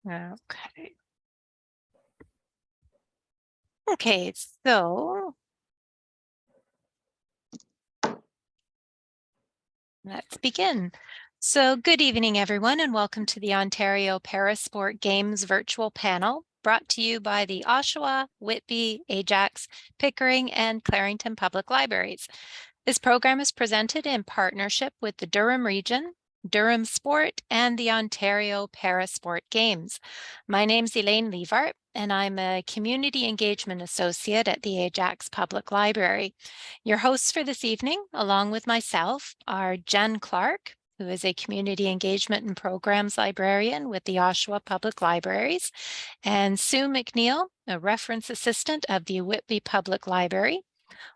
Okay. Okay, so let's begin. So good evening, everyone, and welcome to the Ontario Parasport Games virtual panel brought to you by the Oshawa, Whitby, Ajax, Pickering, and Clarington Public Libraries. This program is presented in partnership with the Durham Region, Durham Sport, and the Ontario Parasport Games. My name's Elaine Levart, and I'm a Community Engagement Associate at the Ajax Public Library. Your hosts for this evening, along with myself, are Jen Clark, who is a Community Engagement and Programs Librarian with the Oshawa Public Libraries, and Sue McNeil, a Reference Assistant of the Whitby Public Library.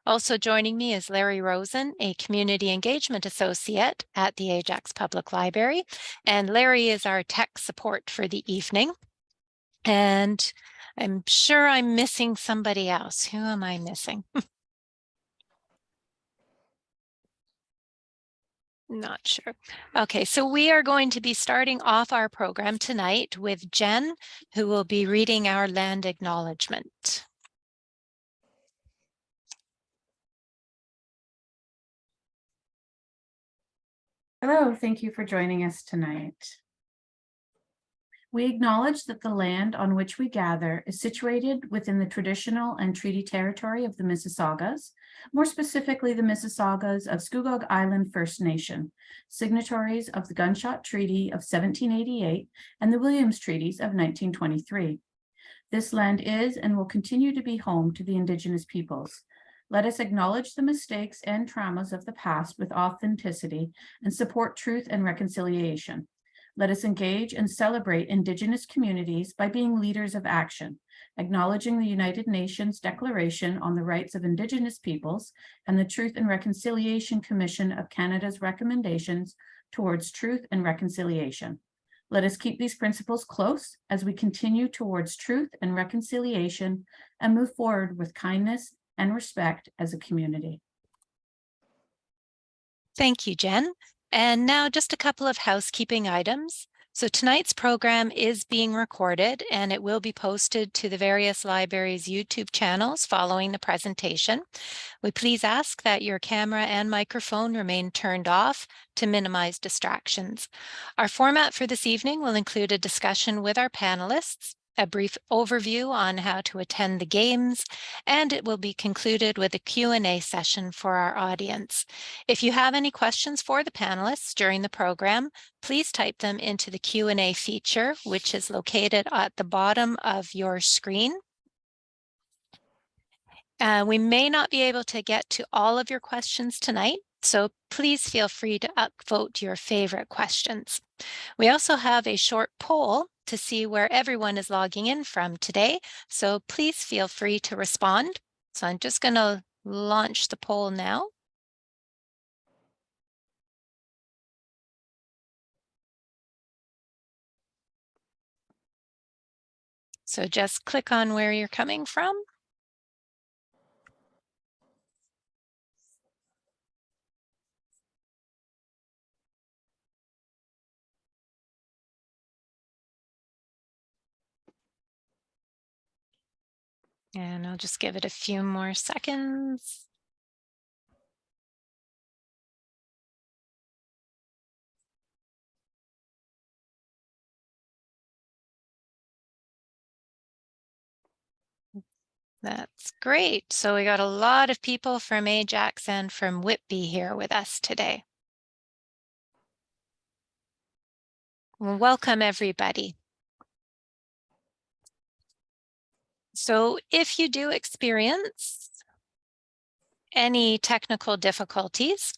Also joining me is Larry Rosen, a Community Engagement Associate at the Ajax Public Library. And Larry is our tech support for the evening. And I'm sure I'm missing somebody else. Who am I missing? Not sure. Okay, so we are going to be starting off our program tonight with Jen, who will be reading our land acknowledgement. Hello, thank you for joining us tonight. We acknowledge that the land on which we gather is situated within the traditional and treaty territory of the Mississaugas, more specifically the Mississaugas of Scugog Island First Nation, signatories of the Gunshot Treaty of 1788 and the Williams Treaties of 1923. This land is and will continue to be home to the Indigenous peoples. Let us acknowledge the mistakes and traumas of the past with authenticity and support truth and reconciliation. Let us engage and celebrate Indigenous communities by being leaders of action, acknowledging the United Nations Declaration on the Rights of Indigenous Peoples and the Truth and Reconciliation Commission of Canada's recommendations towards truth and reconciliation. Let us keep these principles close as we continue towards truth and reconciliation and move forward with kindness and respect as a community. Thank you, Jen. And now just a couple of housekeeping items. So tonight's program is being recorded and it will be posted to the various libraries' YouTube channels following the presentation. We please ask that your camera and microphone remain turned off to minimize distractions. Our format for this evening will include a discussion with our panelists, a brief overview on how to attend the games, and it will be concluded with a Q&A session for our audience. If you have any questions for the panelists during the program, please type them into the Q&A feature, which is located at the bottom of your screen. We may not be able to get to all of your questions tonight, so please feel free to upvote your favorite questions. We also have a short poll to see where everyone is logging in from today, so please feel free to respond. So I'm just going to launch the poll now. So just click on where you're coming from. And I'll just give it a few more seconds. That's great. So we got a lot of people from Ajax and from Whitby here with us today. Well, welcome everybody. So if you do experience any technical difficulties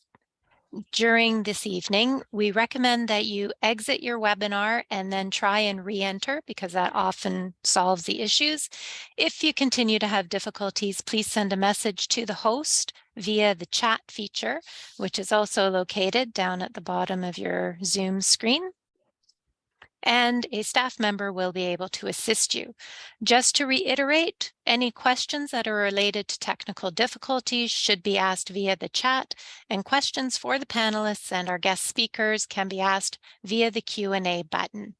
during this evening, we recommend that you exit your webinar and then try and re-enter because that often solves the issues. If you continue to have difficulties, please send a message to the host via the chat feature, which is also located down at the bottom of your Zoom screen. And a staff member will be able to assist you. Just to reiterate, any questions that are related to technical difficulties should be asked via the chat, and questions for the panelists and our guest speakers can be asked via the Q&A button.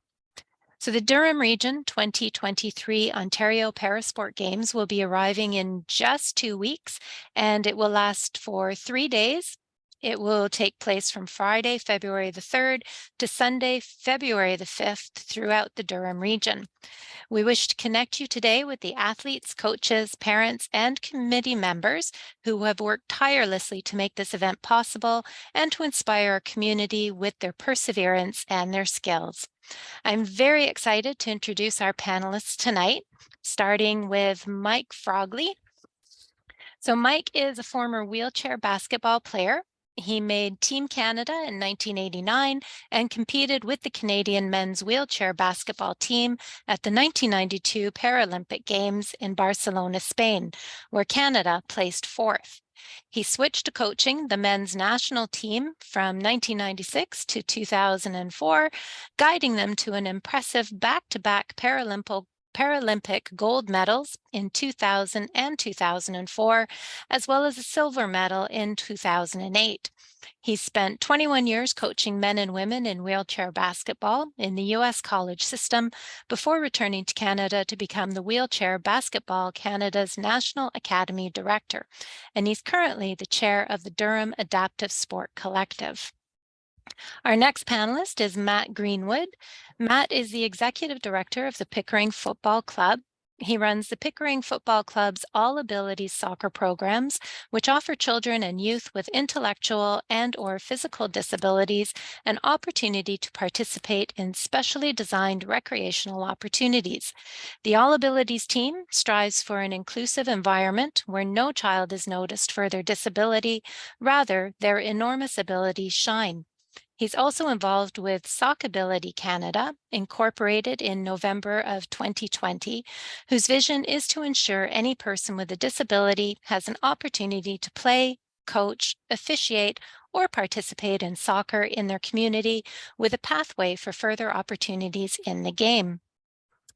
So the Durham Region 2023 Ontario Parasport Games will be arriving in just 2 weeks, and it will last for 3 days. It will take place from Friday, February the 3rd to Sunday, February the 5th throughout the Durham region. We wish to connect you today with the athletes, coaches, parents, and committee members who have worked tirelessly to make this event possible and to inspire our community with their perseverance and their skills. I'm very excited to introduce our panelists tonight, starting with Mike Frogley. So Mike is a former wheelchair basketball player. He made Team Canada in 1989 and competed with the Canadian men's wheelchair basketball team at the 1992 Paralympic Games in Barcelona, Spain, where Canada placed fourth. He switched to coaching the men's national team from 1996 to 2004, guiding them to an impressive back-to-back Paralympic gold medals in 2000 and 2004, as well as a silver medal in 2008. He spent 21 years coaching men and women in wheelchair basketball in the U.S. college system before returning to Canada to become the Wheelchair Basketball Canada's National Academy Director, and he's currently the chair of the Durham Adaptive Sport Collective. Our next panelist is Matt Greenwood. Matt is the executive director of the Pickering Football Club. He runs the Pickering Football Club's All Abilities soccer programs, which offer children and youth with intellectual and/or physical disabilities an opportunity to participate in specially designed recreational opportunities. The All Abilities team strives for an inclusive environment where no child is noticed for their disability, rather, their enormous abilities shine. He's also involved with Sockability Canada, incorporated in November of 2020, whose vision is to ensure any person with a disability has an opportunity to play, coach, officiate, or participate in soccer in their community with a pathway for further opportunities in the game.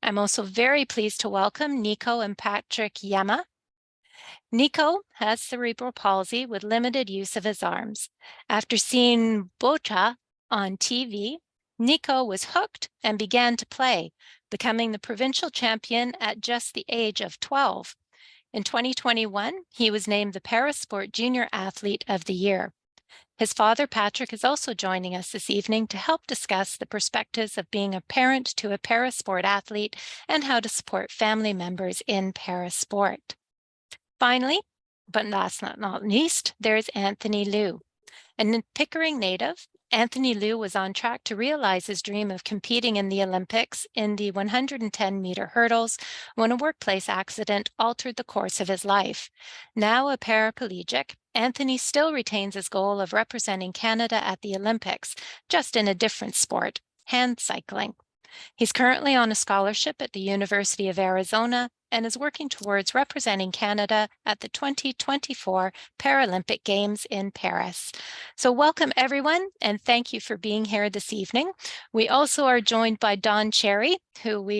I'm also very pleased to welcome Nico and Patrick Yema. Nico has cerebral palsy with limited use of his arms. After seeing Bocha on TV, Nico was hooked and began to play, becoming the provincial champion at just the age of 12. In 2021, he was named the Parasport Junior Athlete of the Year. His father, Patrick, is also joining us this evening to help discuss the perspectives of being a parent to a parasport athlete and how to support family members in parasport. Finally, but last but not least, there's Anthony Liu. A Pickering native, Anthony Liu was on track to realize his dream of competing in the Olympics in the 110-meter hurdles when a workplace accident altered the course of his life. Now a paraplegic, Anthony still retains his goal of representing Canada at the Olympics, just in a different sport, hand cycling. He's currently on a scholarship at the University of Arizona and is working towards representing Canada at the 2024 Paralympic Games in Paris. So welcome everyone, and thank you for being here this evening. We also are joined by Don Terry, Don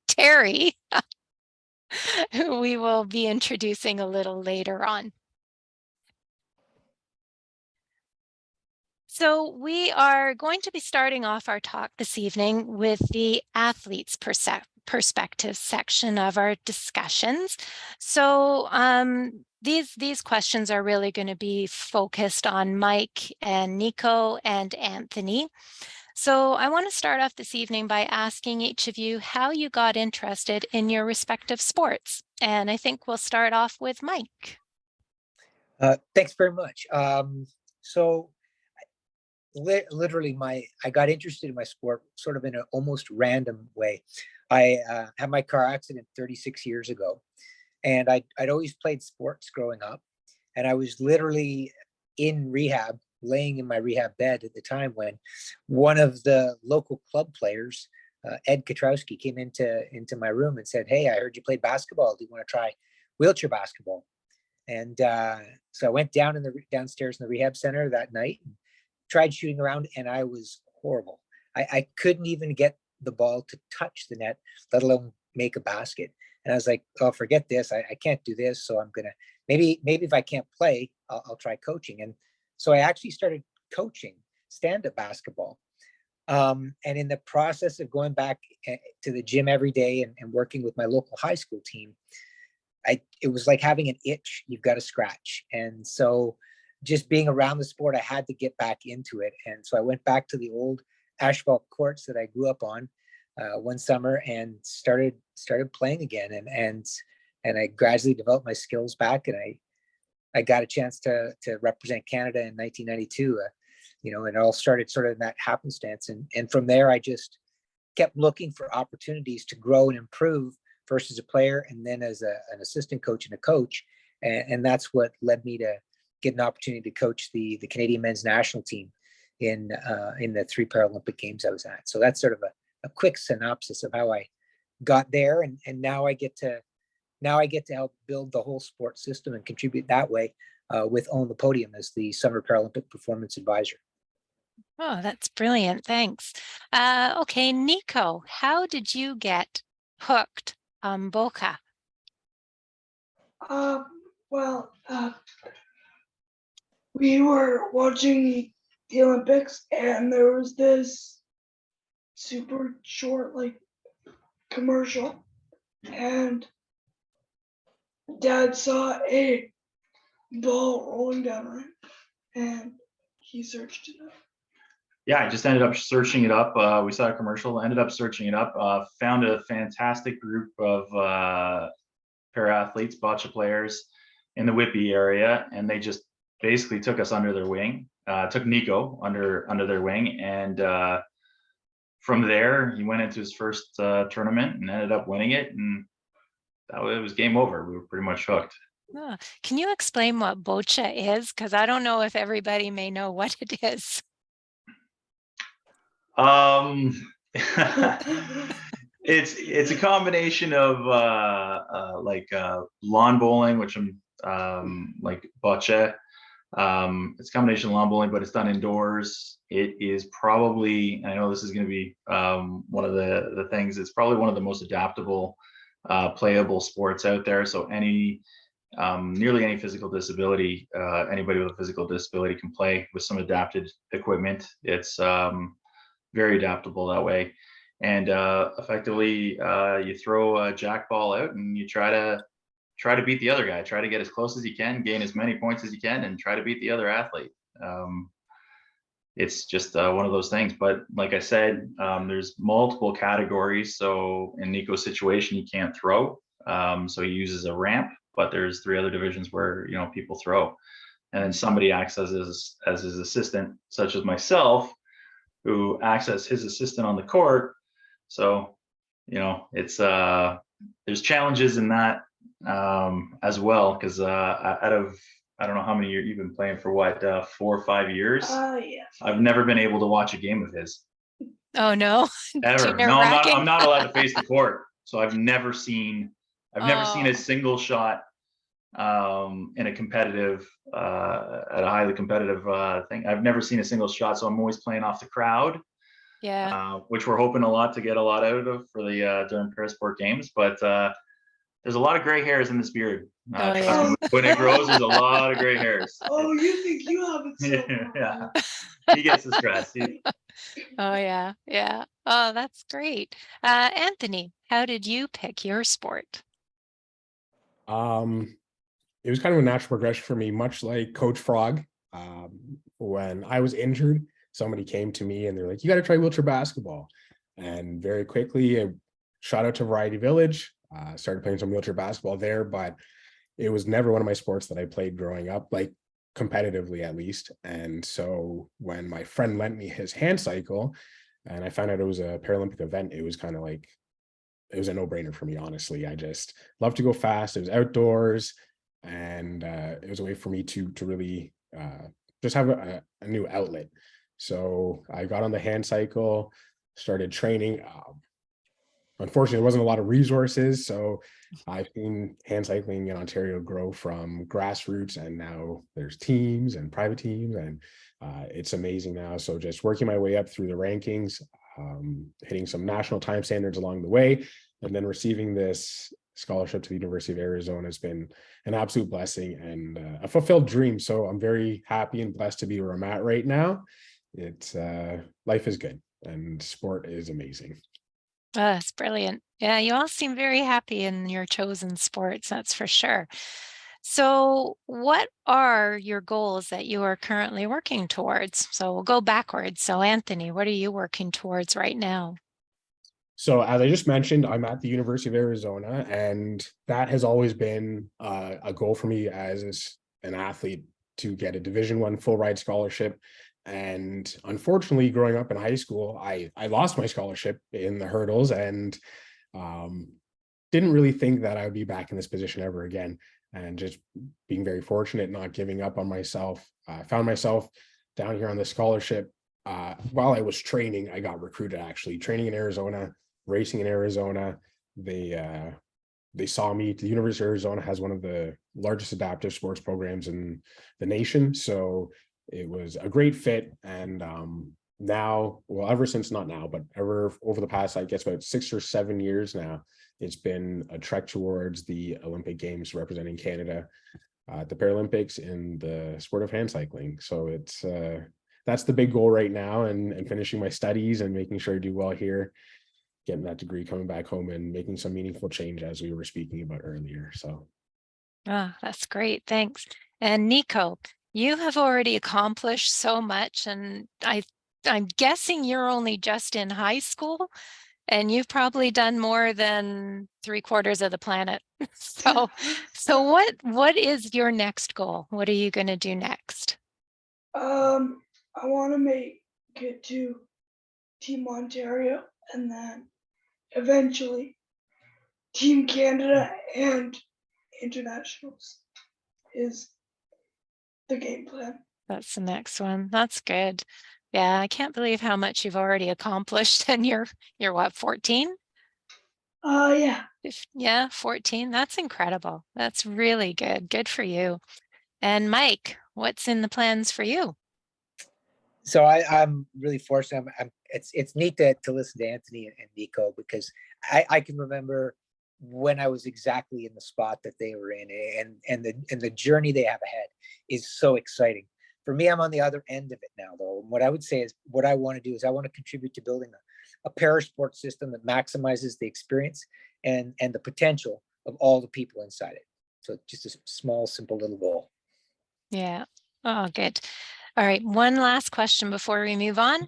Terry, who we will be introducing a little later on. So we are going to be starting off our talk this evening with the athlete's perspective section of our discussions. So these questions are really going to be focused on Mike and Nico and Anthony. So I want to start off this evening by asking each of you how you got interested in your respective sports. And I think we'll start off with Mike. Thanks very much. Literally I got interested in my sport sort of in an almost random way. I had my car accident 36 years ago, and I'd always played sports growing up, and I was literally in rehab, laying in my rehab bed at the time when one of the local club players, Ed Katrowski, came into my room and said, "Hey, I heard you played basketball. Do you want to try wheelchair basketball?" And so I went downstairs in the rehab center that night, tried shooting around, and I was horrible. I couldn't even get the ball to touch the net, let alone make a basket. And I was like, "Oh, forget this. I can't do this. So I'm gonna maybe if I can't play, I'll try coaching." And so I actually started coaching stand-up basketball. And in the process of going back to the gym every day and working with my local high school team, it was like having an itch you've got to scratch. And so just being around the sport, I had to get back into it. And so I went back to the old asphalt courts that I grew up on one summer and started playing again. And I gradually developed my skills back, and I got a chance to represent Canada in 1992. And it all started sort of in that happenstance. And from there, I just kept looking for opportunities to grow and improve, first as a player and then as an assistant coach and a coach. And that's what led me to get an opportunity to coach the Canadian men's national team in the 3 Paralympic Games I was at. So that's sort of a quick synopsis of how I got there. And now I get to help build the whole sports system and contribute that way with Own the Podium as the Summer Paralympic Performance Advisor. Oh, that's brilliant. Thanks. Okay, Nico, how did you get hooked on Boca? Well, we were watching the Olympics, and there was this super short, like, commercial, and Dad saw a ball rolling down right, and he searched it up. Yeah, I just ended up searching it up. We saw a commercial, ended up searching it up, found a fantastic group of para-athletes, bocce players in the Whitby area, and they just basically took us under their wing, took Nico under their wing, and from there, he went into his first tournament and ended up winning it, and it was game over. We were pretty much hooked. Oh, can you explain what bocce is? Because I don't know if everybody may know what it is. It's a combination of lawn bowling, which I'm like bocce. It's a combination of lawn bowling, but it's done indoors. It is probably, I know this is going to be one of the things, it's probably one of the most adaptable playable sports out there. So nearly any physical disability, anybody with a physical disability can play with some adapted equipment. It's very adaptable that way. And effectively, you throw a jack ball out and you try to beat the other guy, try to get as close as you can, gain as many points as you can, and try to beat the other athlete. It's just one of those things. But like I said, there's multiple categories. So in Nico's situation, he can't throw. So he uses a ramp, but there's 3 other divisions where, people throw. And then somebody acts as his assistant, such as myself, who acts as his assistant on the court. So, it's there's challenges in that as well, because out of, I don't know how many years you've been playing for, what, 4 or 5 years? Yeah. I've never been able to watch a game of his. Oh no. Ever. No, I'm not allowed to face the court. So I've never seen a single shot in a competitive at a highly competitive thing. I've never seen a single shot, so I'm always playing off the crowd. Yeah. Which we're hoping to get a lot out of for the during Parasport Games, but there's a lot of gray hairs in this beard. Yeah. When it grows, there's a lot of gray hairs. Oh, you think you have it so Yeah, he gets the stress. Oh yeah. Yeah. Oh, that's great. Anthony, how did you pick your sport? It was kind of a natural progression for me, much like Coach Frog. When I was injured, somebody came to me and they're like, "You got to try wheelchair basketball." And very quickly, I shot out to Variety Village, started playing some wheelchair basketball there, but it was never one of my sports that I played growing up, like competitively at least. And so when my friend lent me his hand cycle and I found out it was a Paralympic event, it was kind of like, it was a no-brainer for me, honestly. I just love to go fast. It was outdoors, and it was a way for me to really just have a new outlet. So I got on the hand cycle, started training. Unfortunately, there wasn't a lot of resources, so I've seen hand cycling in Ontario grow from grassroots, and now there's teams and private teams, and it's amazing now. So just working my way up through the rankings, hitting some national time standards along the way, and then receiving this scholarship to the University of Arizona has been an absolute blessing and a fulfilled dream. So I'm very happy and blessed to be where I'm at right now. It's life is good. and sport is amazing. That's brilliant. Yeah, you all seem very happy in your chosen sports, that's for sure. So, what are your goals that you are currently working towards? So, we'll go backwards. So, Anthony, what are you working towards right now? So as I just mentioned, I'm at the University of Arizona, and that has always been a goal for me as an athlete to get a Division I full ride scholarship. And unfortunately, growing up in high school, I lost my scholarship in the hurdles, and didn't really think that I would be back in this position ever again. And just being very fortunate, not giving up on myself. I found myself down here on the scholarship. While I was training, I got recruited, actually training in Arizona, racing in Arizona. They saw me. The University of Arizona has one of the largest adaptive sports programs in the nation. So it was a great fit. And now, well, ever since, not now, but ever over the past, I guess about 6 or 7 years now, it's been a trek towards the Olympic Games representing Canada at the Paralympics in the sport of hand cycling. So it's that's the big goal right now, and finishing my studies and making sure I do well here, getting that degree, coming back home and making some meaningful change, as we were speaking about earlier. So That's great. Thanks. And Nico, you have already accomplished so much, and I'm guessing you're only just in high school, and you've probably done more than 3/4 of the planet. So what is your next goal? What are you going to do next? I want to make it to Team Ontario and then eventually Team Canada and internationals is the game plan. That's the next one. That's good. Yeah, I can't believe how much you've already accomplished. And you're what, 14? Yeah. Yeah, 14. That's incredible. That's really good. Good for you. And Mike, what's in the plans for you? So I'm really fortunate. It's neat to listen to Anthony and Nico, because I can remember when I was exactly in the spot that they were in, and the journey they have ahead is so exciting. For me, I'm on the other end of it now, though. And what I would say is, what I want to do is I want to contribute to building a parasport system that maximizes the experience and the potential of all the people inside it. So just a small, simple little goal. Yeah. Oh, good. All right. One last question before we move on.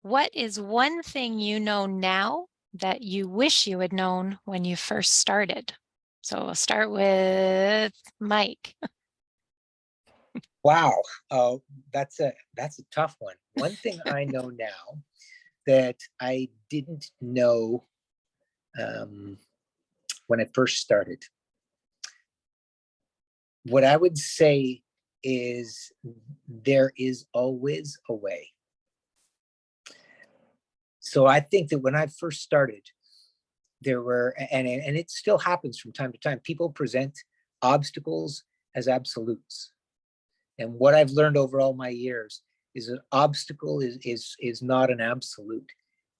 What is one thing you know now that you wish you had known when you first started? So we'll start with Mike. Wow, that's a tough one. One thing I know now that I didn't know when I first started. What I would say is, there is always a way. So I think that when I first started, there were, and it still happens from time to time, people present obstacles as absolutes. And what I've learned over all my years is an obstacle is not an absolute.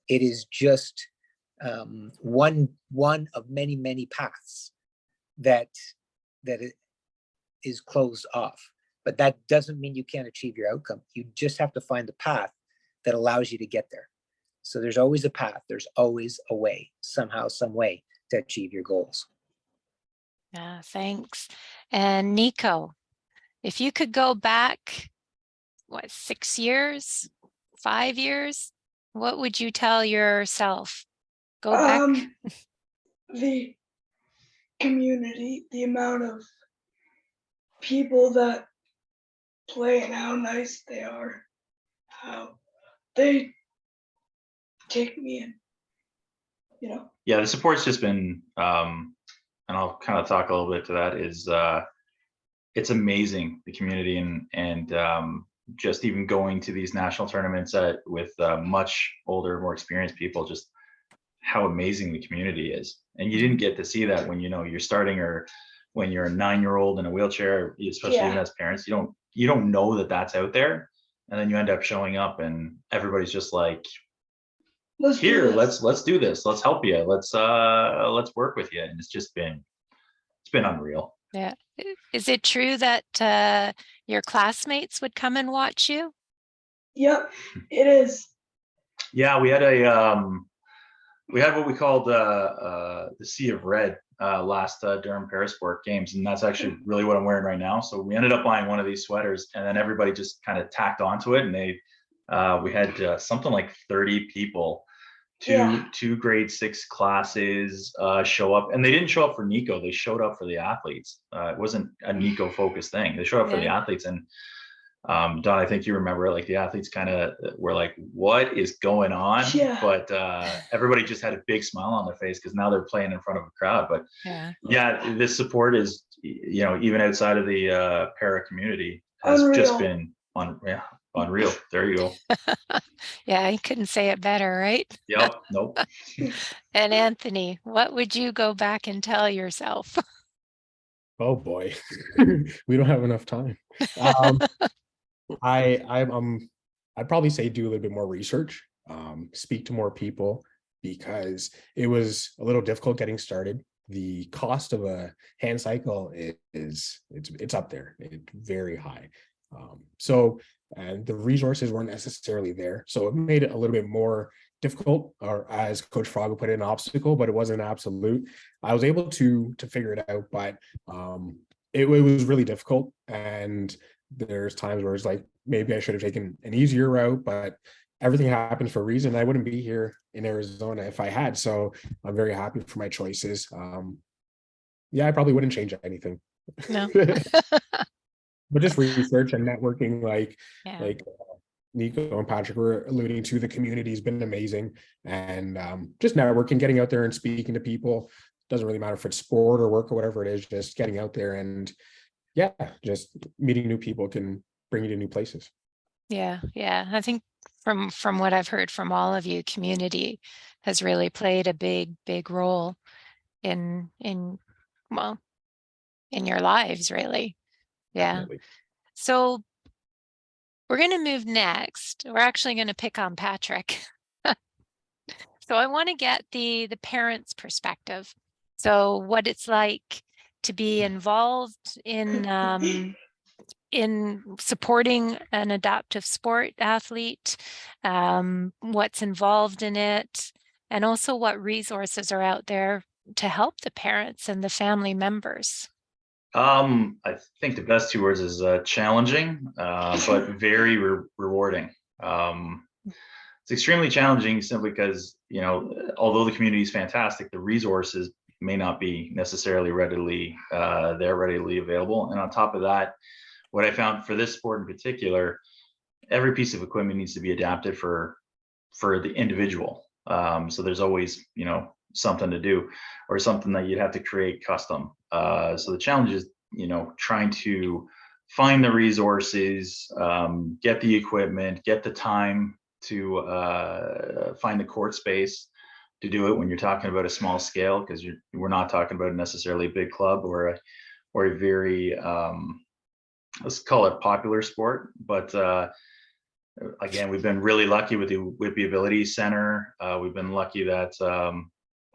It is just one of many paths that it is closed off. But that doesn't mean you can't achieve your outcome. You just have to find the path that allows you to get there. So there's always a path. There's always a way, somehow, some way, to achieve your goals. Yeah, thanks. And Nico, if you could go back, what, 6 years, 5 years, what would you tell yourself? Go back. The community, the amount of people that play and how nice they are, how they take me in, Yeah, the support's just been, and I'll kind of talk a little bit to that, is it's amazing, the community, and just even going to these national tournaments with much older, more experienced people, just how amazing the community is. And you didn't get to see that when you're starting, or when you're a 9-year-old in a wheelchair, especially even as parents. You don't know that that's out there, and then you end up showing up and everybody's just like, let's do this, let's help you, let's work with you. And it's been unreal. Yeah. Is it true that your classmates would come and watch you? Yep, it is. Yeah, we had what we called the Sea of Red last Durham Parasport games, and that's actually really what I'm wearing right now. So we ended up buying one of these sweaters, and then everybody just kind of tacked onto it, and we had something like 30 people, two grade 6 classes show up, and they didn't show up for Nico. They showed up for the athletes. It wasn't a Nico focused thing. They showed up for the athletes, and Don, I think you remember, like, the athletes kind of were like, what is going on? Yeah. But everybody just had a big smile on their face because now they're playing in front of a crowd. But yeah, this support is, even outside of the para community has just been unreal. There you go. Yeah, I couldn't say it better, right? Yep. Nope. And Anthony, what would you go back and tell yourself? Oh boy, we don't have enough time. I'd probably say do a little bit more research, speak to more people, because it was a little difficult getting started. The cost of a hand cycle it's up there. It's very high. And the resources weren't necessarily there. So it made it a little bit more difficult, or as Coach Frog would put it, an obstacle, but it wasn't absolute. I was able to figure it out, but it was really difficult. And there's times where it's like, maybe I should have taken an easier route, but everything happens for a reason. I wouldn't be here in Arizona if I had. So I'm very happy for my choices. Yeah, I probably wouldn't change anything. No. But just research and networking, like Yeah. Nico and Patrick were alluding to, the community has been amazing. And just networking, getting out there and speaking to people. Doesn't really matter if it's sport or work or whatever it is, just getting out there and just meeting new people can bring you to new places. Yeah. I think from what I've heard from all of you, community has really played a big role in your lives, really. Yeah. Definitely. So we're going to move next. We're actually going to pick on Patrick. So I want to get the parents' perspective. So what it's like to be involved in supporting an adaptive sport athlete, what's involved in it, and also what resources are out there to help the parents and the family members. I think the best 2 words is challenging, but very rewarding. It's extremely challenging simply because, although the community is fantastic, the resources may not be necessarily readily available. And on top of that, what I found for this sport in particular, every piece of equipment needs to be adapted for the individual. So there's always, something to do, or something that you'd have to create custom. So the challenge is, trying to find the resources, get the equipment, get the time to find the court space to do it when you're talking about a small scale, because we're not talking about necessarily a big club or a very let's call it popular sport. But again, we've been really lucky with the Whitby Ability Center. We've been lucky that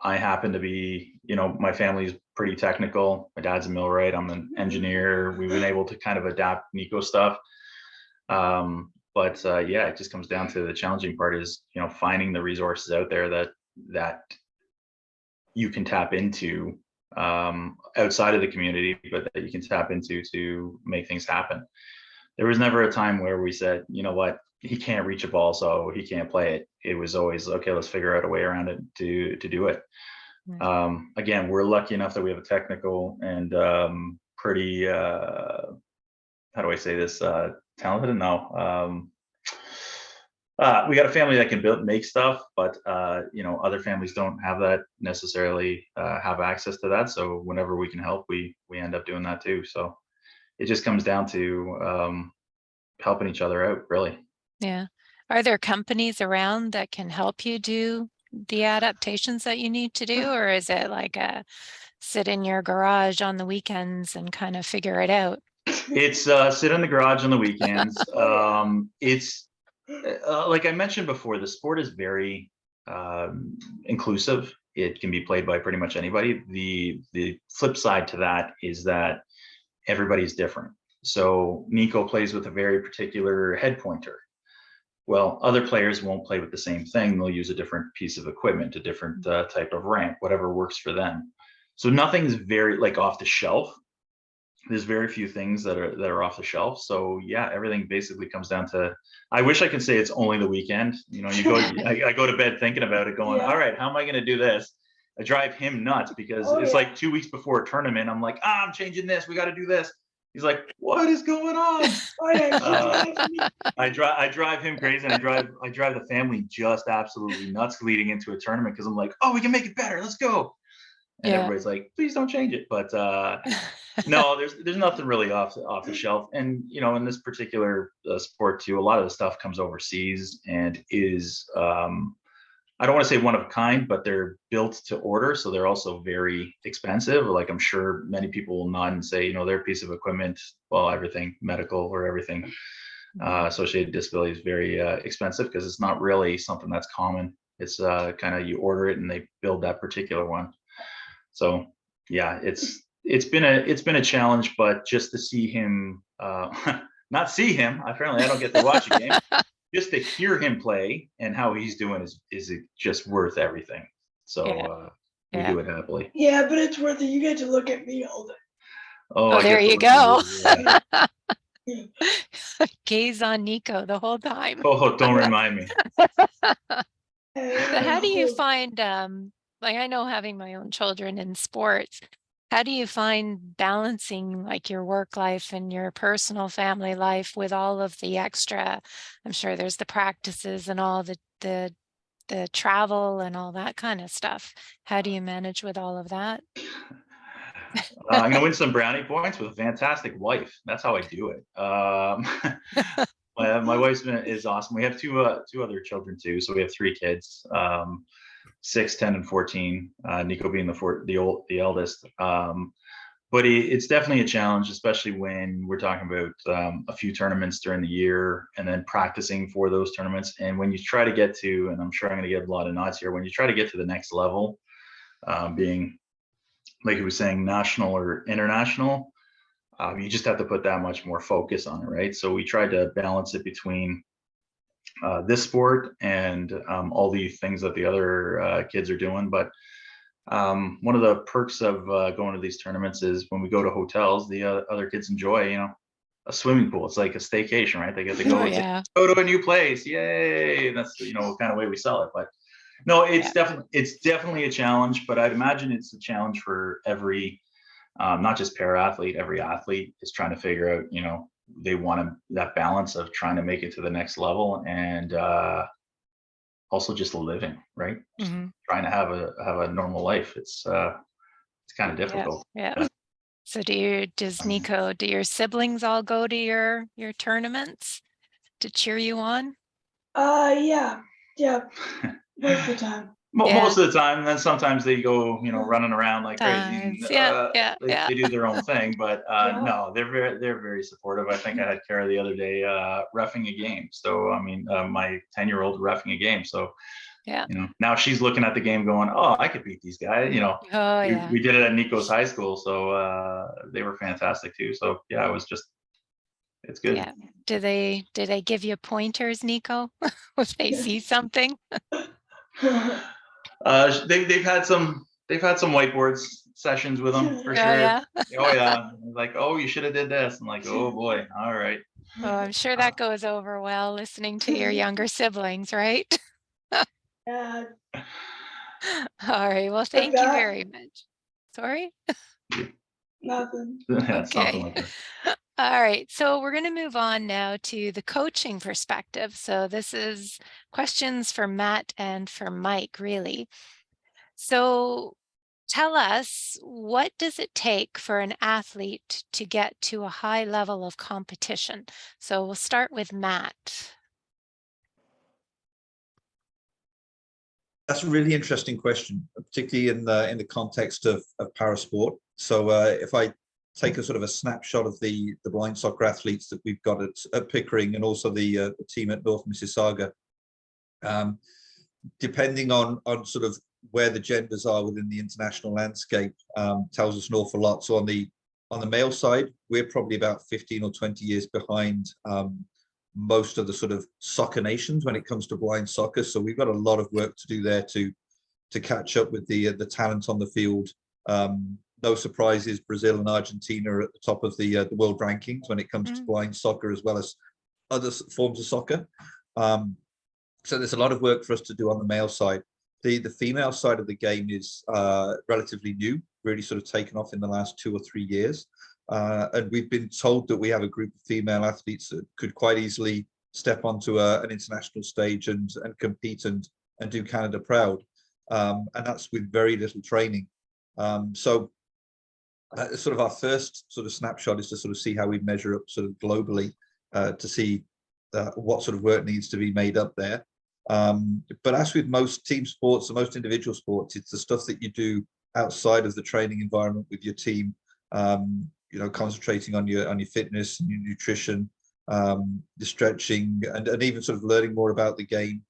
I happen to be, my family's pretty technical. My dad's a millwright. I'm an engineer. We've been able to kind of adapt Nico stuff. But it just comes down to the challenging part is, finding the resources out there that you can tap into outside of the community, but that you can tap into to make things happen. There was never a time where we said, you know what, he can't reach a ball, so he can't play it. It was always, okay, let's figure out a way around it to do it. Right. Again, we're lucky enough that we have a technical and pretty, how do I say this, talented? No. We got a family that can make stuff, but other families don't have that necessarily, have access to that. So whenever we can help, we end up doing that too. So it just comes down to helping each other out, really. Yeah. Are there companies around that can help you do the adaptations that you need to do, or is it like a sit in your garage on the weekends and kind of figure it out? It's sit in the garage on the weekends. It's like I mentioned before, the sport is very inclusive. It can be played by pretty much anybody. The flip side to that is that everybody's different. So Nico plays with a very particular head pointer. Well, other players won't play with the same thing. They'll use a different piece of equipment, a different type of ramp, whatever works for them. So nothing's very like off the shelf. There's very few things that are off the shelf. So yeah, everything basically comes down to, I wish I could say it's only the weekend. You know, I go to bed thinking about it going, Yeah. all right, how am I going to do this? I drive him nuts because Oh, it's yeah. like 2 weeks before a tournament. I'm like, I'm changing this. We got to do this. He's like, what is going on? Oh, yeah. I drive him crazy, and I drive the family just absolutely nuts leading into a tournament because I'm like, oh, we can make it better. Let's go. And Yeah. everybody's like, please don't change it. But no, there's nothing really off the shelf. And you know, in this particular sport too, a lot of the stuff comes overseas and is I don't want to say one of a kind, but they're built to order, so they're also very expensive. Like I'm sure many people will nod and say, you know, their piece of equipment, well, everything medical or everything associated disability is very expensive because it's not really something that's common. It's kind of you order it and they build that particular one. So yeah, it's been a challenge, but just to see him, not see him. Apparently, I don't get to watch a game. Just to hear him play and how he's doing is just worth everything. So we do it happily. Yeah, but it's worth it. You get to look at me all day. Oh, Oh, I there get to you look at go. you, Gaze on Nico the whole time. Oh, don't remind me. So how do you find, like I know having my own children in sports, how do you find balancing like your work life and your personal family life with all of the extra? I'm sure there's the practices and all the travel and all that kind of stuff. How do you manage with all of that? I'm gonna win some brownie points with a fantastic wife. That's how I do it. My wife is awesome. We have two other children too, so we have 3 kids, 6, 10, and 14. Nico being the eldest. But it's definitely a challenge, especially when we're talking about a few tournaments during the year and then practicing for those tournaments. And when you try to get to, and I'm sure I'm going to get a lot of nods here, when you try to get to the next level, being like he was saying, national or international, you just have to put that much more focus on it, right? So we tried to balance it between this sport and all the things that the other kids are doing. But one of the perks of going to these tournaments is when we go to hotels, the other kids enjoy, you know, a swimming pool. It's like a staycation, right? They get to go, Oh, yeah. go to a new place. Yay. And that's, you know, kind of way we sell it. But no, it's definitely a challenge, but I'd imagine it's a challenge for every, not just para athlete, every athlete is trying to figure out, you know, they want that balance of trying to make it to the next level and also just living, right? Mm-hmm. Trying to have a normal life. It's kind of difficult. Yeah. So does Nico, do your siblings all go to your tournaments to cheer you on? Yeah, most of the time. Most of the time, and then sometimes they go, you know, running around like crazy. They do their own thing, but no, they're very supportive. I think I had Kara the other day reffing a game. So I mean, my 10-year-old reffing a game. So yeah, you know, now she's looking at the game going, oh, I could beat these guys. You know, we did it at Nico's high school, so they were fantastic too. So yeah, it's good. Yeah. Do they give you pointers, Nico, if they see something? They've had some whiteboards sessions with them for sure. Yeah. Oh yeah, like, oh, you should have did this. I'm like, oh boy, all right. Oh, I'm sure that goes over well listening to your younger siblings, right? Yeah. All right. Well, thank you very much. Sorry? Nothing. Yeah, Okay. something like that. All right. So we're going to move on now to the coaching perspective. So this is questions for Matt and for Mike, really. So tell us, what does it take for an athlete to get to a high level of competition? So we'll start with Matt. That's a really interesting question, particularly in the context of Parasport. So if I take a sort of a snapshot of the blind soccer athletes that we've got at Pickering and also the team at North Mississauga, depending on sort of where the genders are within the international landscape, tells us an awful lot. So on the male side, we're probably about 15 or 20 years behind most of the sort of soccer nations when it comes to blind soccer. So we've got a lot of work to do there to catch up with the talent on the field. No surprises, Brazil and Argentina are at the top of the world rankings when it comes to blind soccer, as well as other forms of soccer. So there's a lot of work for us to do on the male side. The female side of the game is relatively new, really sort of taken off in the last 2 or 3 years. And we've been told that we have a group of female athletes that could quite easily step onto an international stage and compete and do Canada proud. And that's with very little training. So sort of our first sort of snapshot is to sort of see how we measure up sort of globally to see what sort of work needs to be made up there. But as with most team sports or most individual sports, it's the stuff that you do outside of the training environment with your team, you know, concentrating on your fitness and your nutrition, the stretching, and even sort of learning more about the game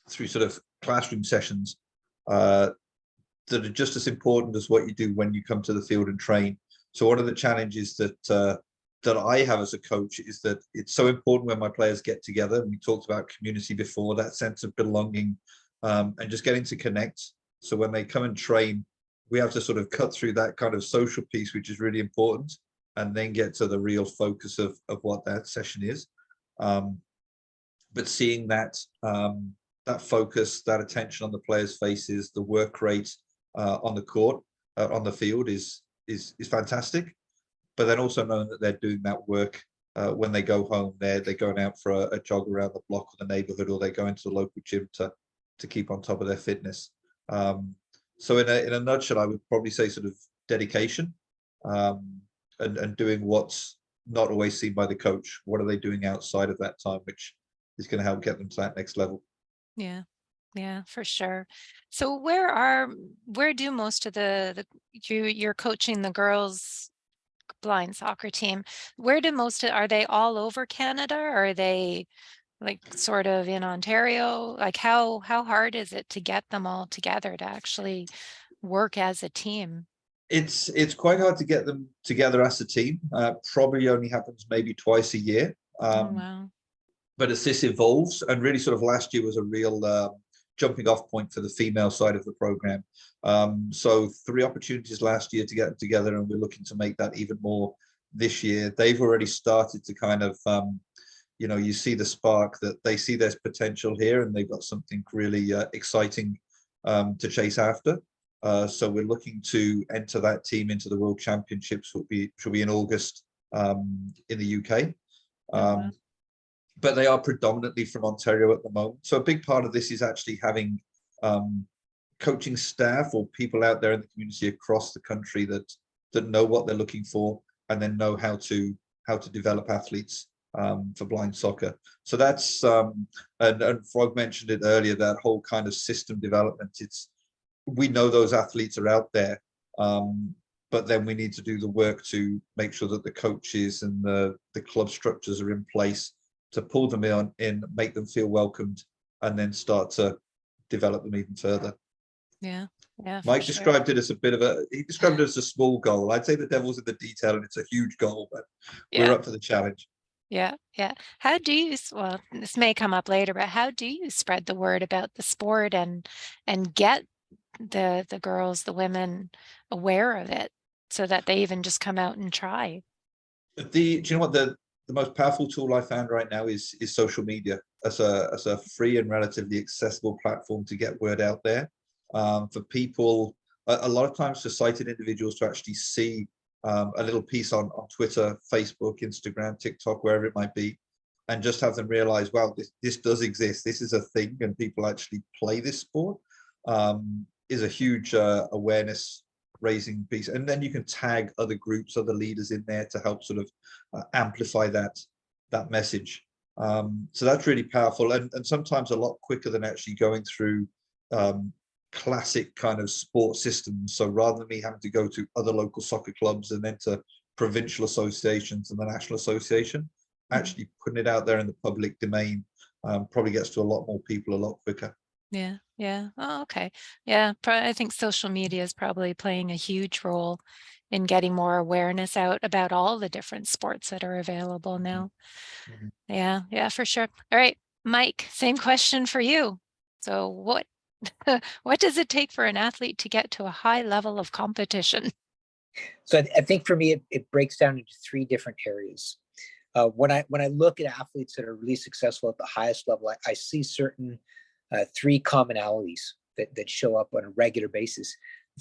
through sort of classroom sessions that are just as important as what you do when you come to the field and train. So one of the challenges that I have as a coach is that it's so important when my players get together. And we talked about community before, that sense of belonging and just getting to connect. So when they come and train, we have to sort of cut through that kind of social piece, which is really important, and then get to the real focus of what that session is. But seeing that that focus, that attention on the players' faces, the work rate on the court, on the field is fantastic. But then also knowing that they're doing that work when they go home, they're going out for a jog around the block or the neighborhood, or they go into the local gym to keep on top of their fitness. So in a nutshell, I would probably say sort of dedication and doing what's not always seen by the coach. What are they doing outside of that time, which is going to help get them to that next level. Yeah. Yeah, for sure. So where do most of you're coaching the girls blind soccer team. Where do are they all over Canada? Or are they like sort of in Ontario? Like how hard is it to get them all together to actually work as a team? It's quite hard to get them together as a team. Probably only happens maybe twice a year. Oh, wow. But as this evolves, and really sort of last year was a real jumping off point for the female side of the program. So 3 opportunities last year to get them together, and we're looking to make that even more this year. They've already started to kind of, you know, you see the spark that they see there's potential here, and they've got something really exciting to chase after. So we're looking to enter that team into the World Championships, which will be in August in the UK. But they are predominantly from Ontario at the moment. So a big part of this is actually having coaching staff or people out there in the community across the country that know what they're looking for, and then know how to develop athletes for blind soccer. So that's and Frog mentioned it earlier, that whole kind of system development. We know those athletes are out there, but then we need to do the work to make sure that the coaches and the club structures are in place to pull them in, make them feel welcomed, and then start to develop them even further. Yeah. Mike described it as he described it as a small goal. I'd say the devil's in the detail, and it's a huge goal, but we're up for the challenge. Yeah. How do you, well, this may come up later, but how do you spread the word about the sport and get the girls, the women aware of it so that they even just come out and try? Do you know what the most powerful tool I found right now is social media as a free and relatively accessible platform to get word out there for people. A lot of times for sighted individuals to actually see a little piece on Twitter, Facebook, Instagram, TikTok, wherever it might be, and just have them realize, wow, this does exist. This is a thing, and people actually play this sport, is a huge awareness raising piece. And then you can tag other groups, other leaders in there to help sort of amplify that message. So that's really powerful, and sometimes a lot quicker than actually going through classic kind of sport systems. So rather than me having to go to other local soccer clubs and then to provincial associations and the national association, actually putting it out there in the public domain probably gets to a lot more people a lot quicker. Yeah. Oh, okay. Yeah, I think social media is probably playing a huge role in getting more awareness out about all the different sports that are available now. Mhm. Yeah, for sure. All right, Mike, same question for you. So what what does it take for an athlete to get to a high level of competition? So I think for me, it breaks down into three different areas. When I look at athletes that are really successful at the highest level, I see certain three commonalities that show up on a regular basis.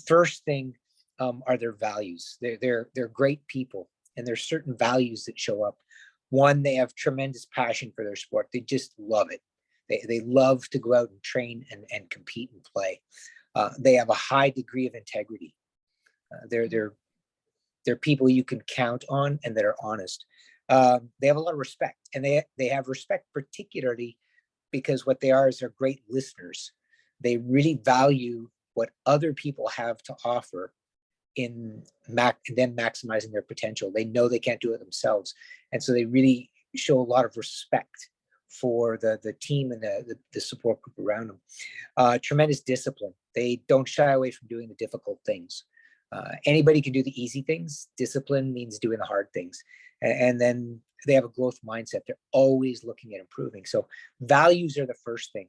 First thing are their values. They're great people, and there's certain values that show up. One, they have tremendous passion for their sport. They just love it. They love to go out and train and compete and play. They have a high degree of integrity. They're people you can count on and that are honest. They have a lot of respect, and they have respect particularly because what they are is they're great listeners. They really value what other people have to offer in them maximizing their potential. They know they can't do it themselves, and so they really show a lot of respect for the team and the support group around them. Tremendous discipline. They don't shy away from doing the difficult things. Anybody can do the easy things. Discipline means doing the hard things. And then they have a growth mindset. They're always looking at improving. So values are the first thing.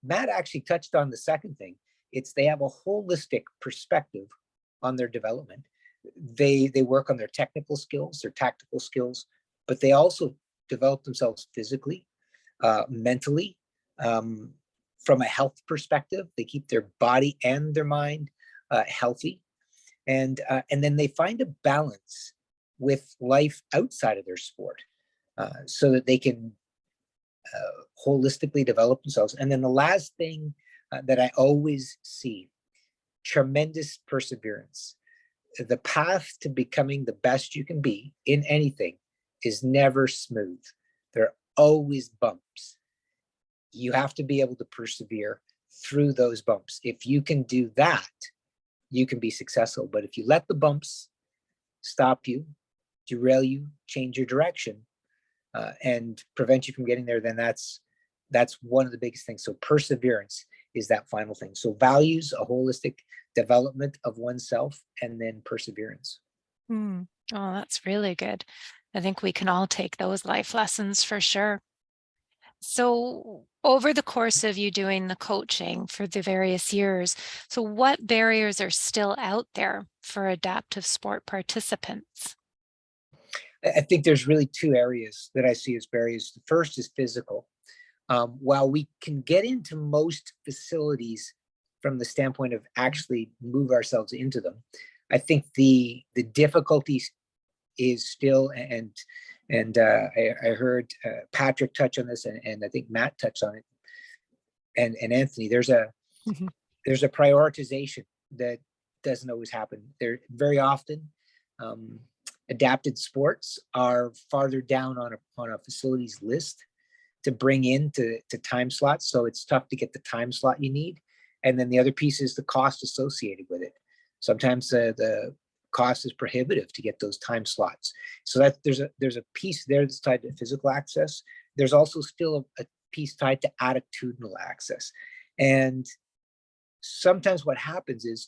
Matt actually touched on the second thing. They have a holistic perspective on their development. They work on their technical skills, their tactical skills, but they also develop themselves physically, mentally, from a health perspective. They keep their body and their mind healthy. And then they find a balance with life outside of their sport, so that they can holistically develop themselves. And then the last thing that I always see, tremendous perseverance. The path to becoming the best you can be in anything is never smooth. There are always bumps. You have to be able to persevere through those bumps. If you can do that, you can be successful. But if you let the bumps stop you, derail you, change your direction, and prevent you from getting there, then that's one of the biggest things. So perseverance is that final thing. So values, a holistic development of oneself, and then perseverance. Oh, that's really good. I think we can all take those life lessons for sure. So over the course of you doing the coaching for the various years, so what barriers are still out there for adaptive sport participants? I think there's really two areas that I see as barriers. The first is physical. While we can get into most facilities from the standpoint of actually move ourselves into them, I think the difficulty is still, and I heard Patrick touch on this, and I think Matt touched on it, and Anthony. There's a prioritization that doesn't always happen. There very often, adapted sports are farther down on a facility's list to bring in to time slots. So it's tough to get the time slot you need. And then the other piece is the cost associated with it. Sometimes the cost is prohibitive to get those time slots. So that there's a piece there that's tied to physical access. There's also still a piece tied to attitudinal access. And sometimes what happens is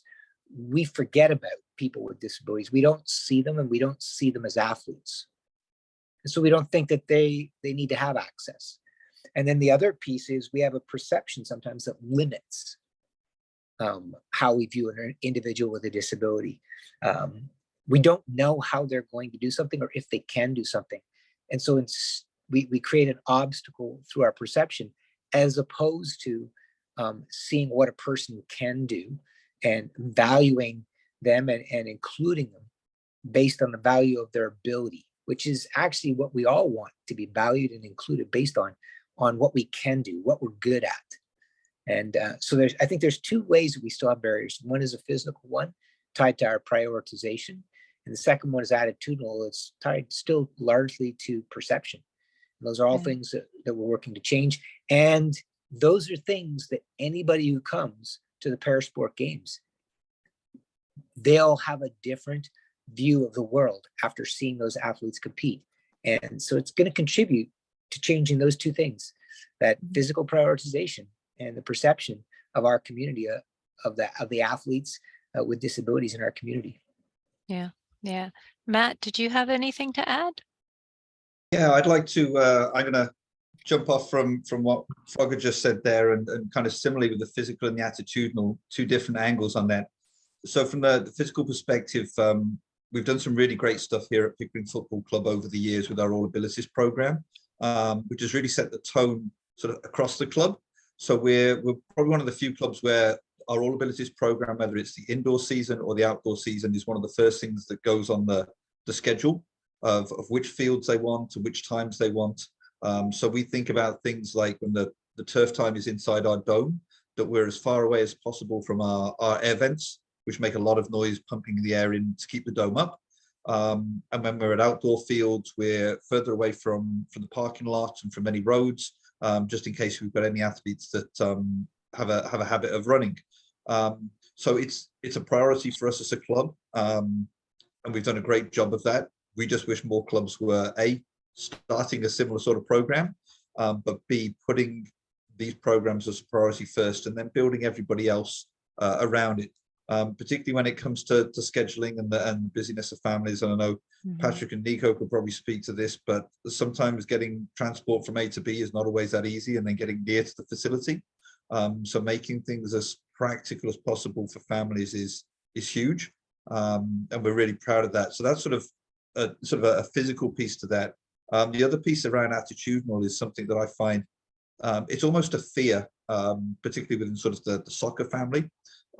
we forget about people with disabilities. We don't see them, and we don't see them as athletes. And so we don't think that they need to have access. And then the other piece is we have a perception sometimes that limits how we view an individual with a disability. We don't know how they're going to do something or if they can do something. And so we create an obstacle through our perception, as opposed to seeing what a person can do and valuing them and including them based on the value of their ability, which is actually what we all want, to be valued and included based on what we can do, what we're good at. And so I think there's two ways that we still have barriers. One is a physical one tied to our prioritization. And the second one is attitudinal. It's tied still largely to perception. And those are all things that we're working to change. And those are things that anybody who comes to the Parasport Games, they'll have a different view of the world after seeing those athletes compete. And so it's going to contribute to changing those two things, that physical prioritization and the perception of our community, of the athletes with disabilities in our community. Yeah, Yeah. Matt, did you have anything to add? Yeah, I'd like to, I'm gonna jump off from what Frogger just said there, and kind of similarly with the physical and the attitudinal, two different angles on that. So from the physical perspective, we've done some really great stuff here at Pickering Football Club over the years with our All Abilities program, which has really set the tone sort of across the club. So we're probably one of the few clubs where our All Abilities program, whether it's the indoor season or the outdoor season, is one of the first things that goes on the schedule of which fields they want and which times they want. So we think about things like when the turf time is inside our dome, that we're as far away as possible from our air vents, which make a lot of noise pumping the air in to keep the dome up. And when we're at outdoor fields, we're further away from the parking lot and from any roads, just in case we've got any athletes that have a habit of running. So it's a priority for us as a club, and we've done a great job of that. We just wish more clubs were A, starting a similar sort of program, but B, putting these programs as a priority first and then building everybody else around it, particularly when it comes to scheduling and the busyness of families. And I know Patrick and Nico could probably speak to this, but sometimes getting transport from A to B is not always that easy, and then getting near to the facility. So making things as practical as possible for families is huge, and we're really proud of that. So that's sort of a physical piece to that. The other piece around attitudinal is something that I find it's almost a fear, particularly within sort of the soccer family,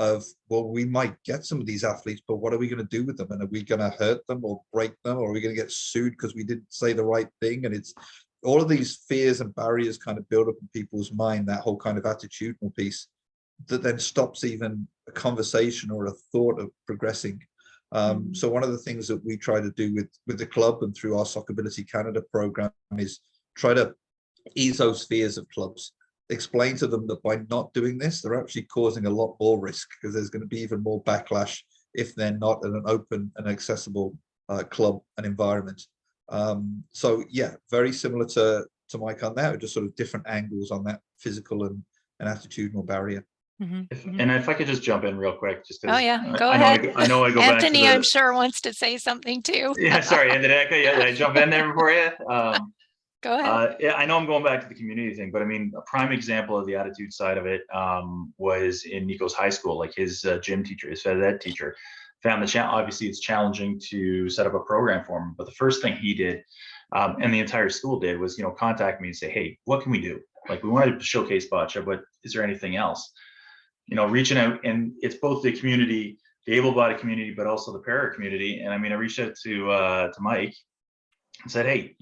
of, well, we might get some of these athletes, but what are we going to do with them? And are we going to hurt them or break them, or are we going to get sued because we didn't say the right thing? And it's all of these fears and barriers kind of build up in people's mind, that whole kind of attitudinal piece that then stops even a conversation or a thought of progressing. So one of the things that we try to do with the club and through our Soccerability Canada program is try to ease those fears of clubs, explain to them that by not doing this, they're actually causing a lot more risk, because there's going to be even more backlash if they're not in an open and accessible club and environment. So yeah, very similar to Mike on that, just sort of different angles on that physical and attitudinal barrier. And if I could just jump in real quick, just Oh yeah, go I ahead. I know I go Anthony, back to I'm sure wants to say something too. yeah, sorry, Anthony, yeah, I jump in there before you. Go ahead. Yeah, I know I'm going back to the community thing, but I mean, a prime example of the attitude side of it was in Nico's high school. Like his gym teacher, his phys ed teacher, found the obviously it's challenging to set up a program for him. But the first thing he did, and the entire school did, was contact me and say, hey, what can we do? Like, we wanted to showcase bocce, but is there anything else? Reaching out, and it's both the community, the able-bodied community, but also the para community. And I mean, I reached out to Mike and said, hey,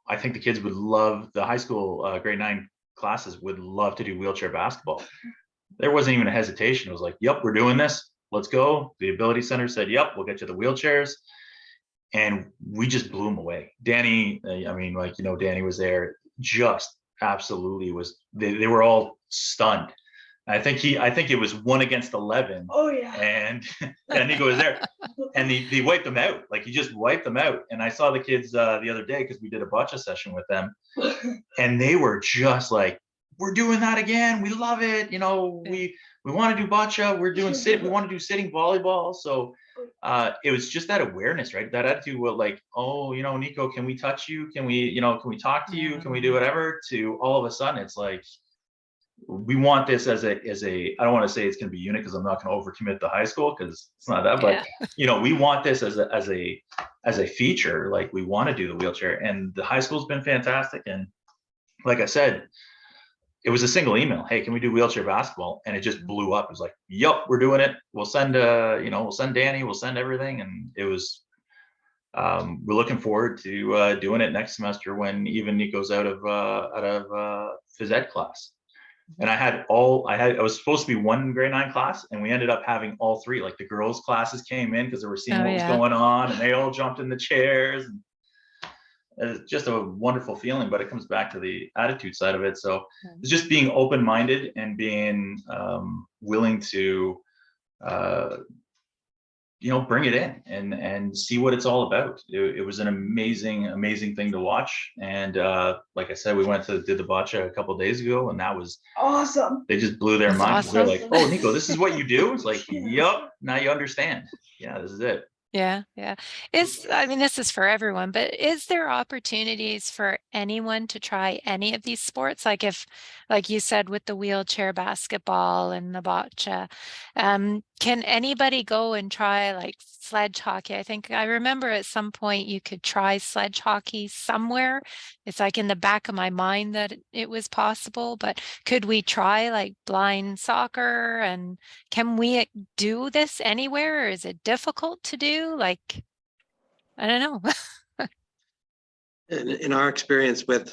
I think the kids would love, the high school grade 9 classes would love to do wheelchair basketball. There wasn't even a hesitation. It was like, yep, we're doing this. Let's go. The Ability Center said, yep, we'll get you the wheelchairs. And we just blew them away. Danny, I mean, Danny was there, just absolutely was, they were all stunned. I think it was 1 against 11. Oh yeah. And Nico was there, and he wiped them out. Like, he just wiped them out. And I saw the kids the other day, because we did a bocce session with them, and they were just like, we're doing that again. We love it. We want to do bocce. We want to do sitting volleyball. So it was just that awareness, right? That attitude was like, oh, Nico, can we touch you? Can we talk to you? Can we do whatever? To all of a sudden, it's like, we want this as a I don't want to say it's going to be unit, because I'm not going to overcommit the high school, because it's not that, but we want this as a feature. Like, we want to do the wheelchair, and the high school's been fantastic. And like I said, it was a single email, hey, can we do wheelchair basketball? And it just blew up. It was like, yep, we're doing it. We'll send we'll send Danny, we'll send everything. And it was we're looking forward to doing it next semester, when even Nico's out of phys ed class. And I was supposed to be 1 grade 9 class, and we ended up having all 3. Like, the girls' classes came in because they were seeing what was going on, and they all jumped in the chairs. And it's just a wonderful feeling, but it comes back to the attitude side of it. So it's just being open-minded and being willing to bring it in and see what it's all about. It was an amazing thing to watch. And like I said, we did the bocce a couple of days ago, and that was awesome. They just blew their That's minds. awesome. They're like, oh, Nico, this is what you do? It's like, yep, now you understand. Yeah, this is it. Yeah, yeah. I mean, this is for everyone, but is there opportunities for anyone to try any of these sports? Like if, like you said, with the wheelchair basketball and the bocce, can anybody go and try like sledge hockey? I think I remember at some point you could try sledge hockey somewhere. It's like in the back of my mind that it was possible, but could we try like blind soccer, and can we do this anywhere, or is it difficult to do? Like, I don't know. In our experience with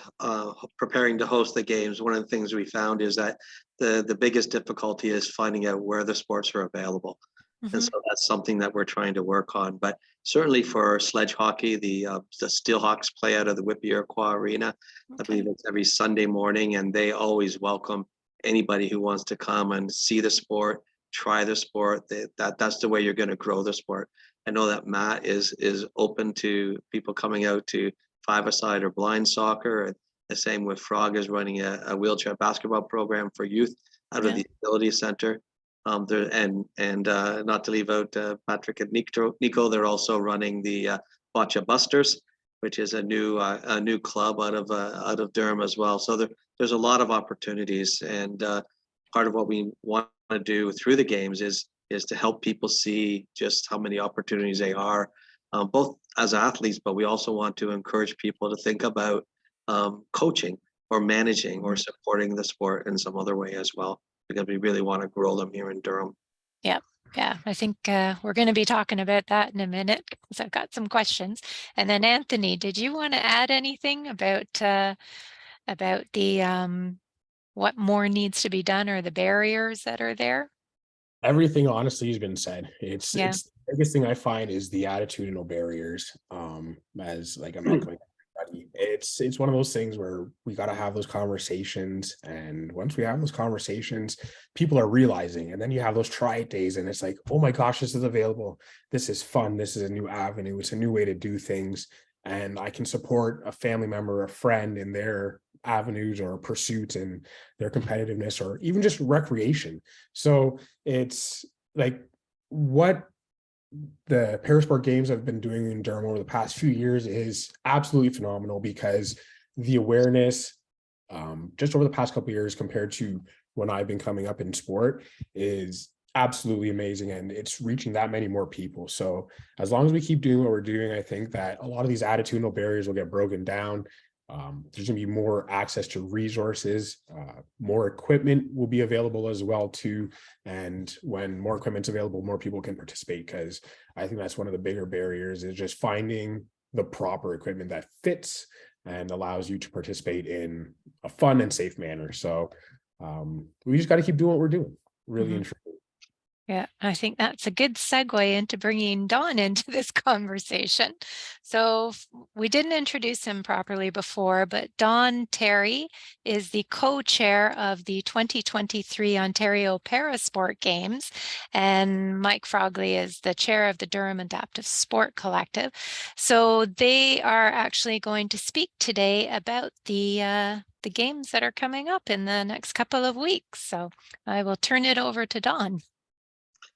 preparing to host the games, one of the things we found is that the biggest difficulty is finding out where the sports are available. And Mhm. so that's something that we're trying to work on. But certainly for sledge hockey, the Steelhawks play out of the Whitby Iroquois Arena. I Okay. believe it's every Sunday morning, and they always welcome anybody who wants to come and see the sport, try the sport. That's the way you're going to grow the sport. I know that Matt is open to people coming out to five-a-side or blind soccer. And the same with Frog is running a wheelchair basketball program for youth out of Yeah. the Ability Center. There and not to leave out Patrick and Nico, they're also running the Bocce Busters, which is a new club out of Durham as well. So there's a lot of opportunities, and part of what we want to do through the games is to help people see just how many opportunities they are, both as athletes, but we also want to encourage people to think about coaching or managing or supporting the sport in some other way as well, because we really want to grow them here in Durham. Yeah. Yeah. I think we're going to be talking about that in a minute because I've got some questions. And then Anthony, did you want to add anything about the what more needs to be done or the barriers that are there? Everything honestly has been said. Yeah. It's the biggest thing I find is the attitudinal barriers. As like I'm echoing everybody, it's one of those things where we got to have those conversations, and once we have those conversations, people are realizing, and then you have those try it days, and it's like, oh my gosh, this is available. This is fun. This is a new avenue. It's a new way to do things, and I can support a family member, a friend in their avenues or pursuits and their competitiveness, or even just recreation. So it's like what the Parasport games have been doing in Durham over the past few years is absolutely phenomenal, because the awareness just over the past couple of years compared to when I've been coming up in sport is absolutely amazing, and it's reaching that many more people. So as long as we keep doing what we're doing, I think that a lot of these attitudinal barriers will get broken down. There's going to be more access to resources, more equipment will be available as well too. And when more equipment's available, more people can participate, because I think that's one of the bigger barriers is just finding the proper equipment that fits and allows you to participate in a fun and safe manner. So we just got to keep doing what we're doing, really and truly. Yeah, I think that's a good segue into bringing Don into this conversation. So we didn't introduce him properly before, but Don Terry is the co-chair of the 2023 Ontario Parasport Games, and Mike Frogley is the chair of the Durham Adaptive Sport Collective. So they are actually going to speak today about the games that are coming up in the next couple of weeks. So I will turn it over to Don.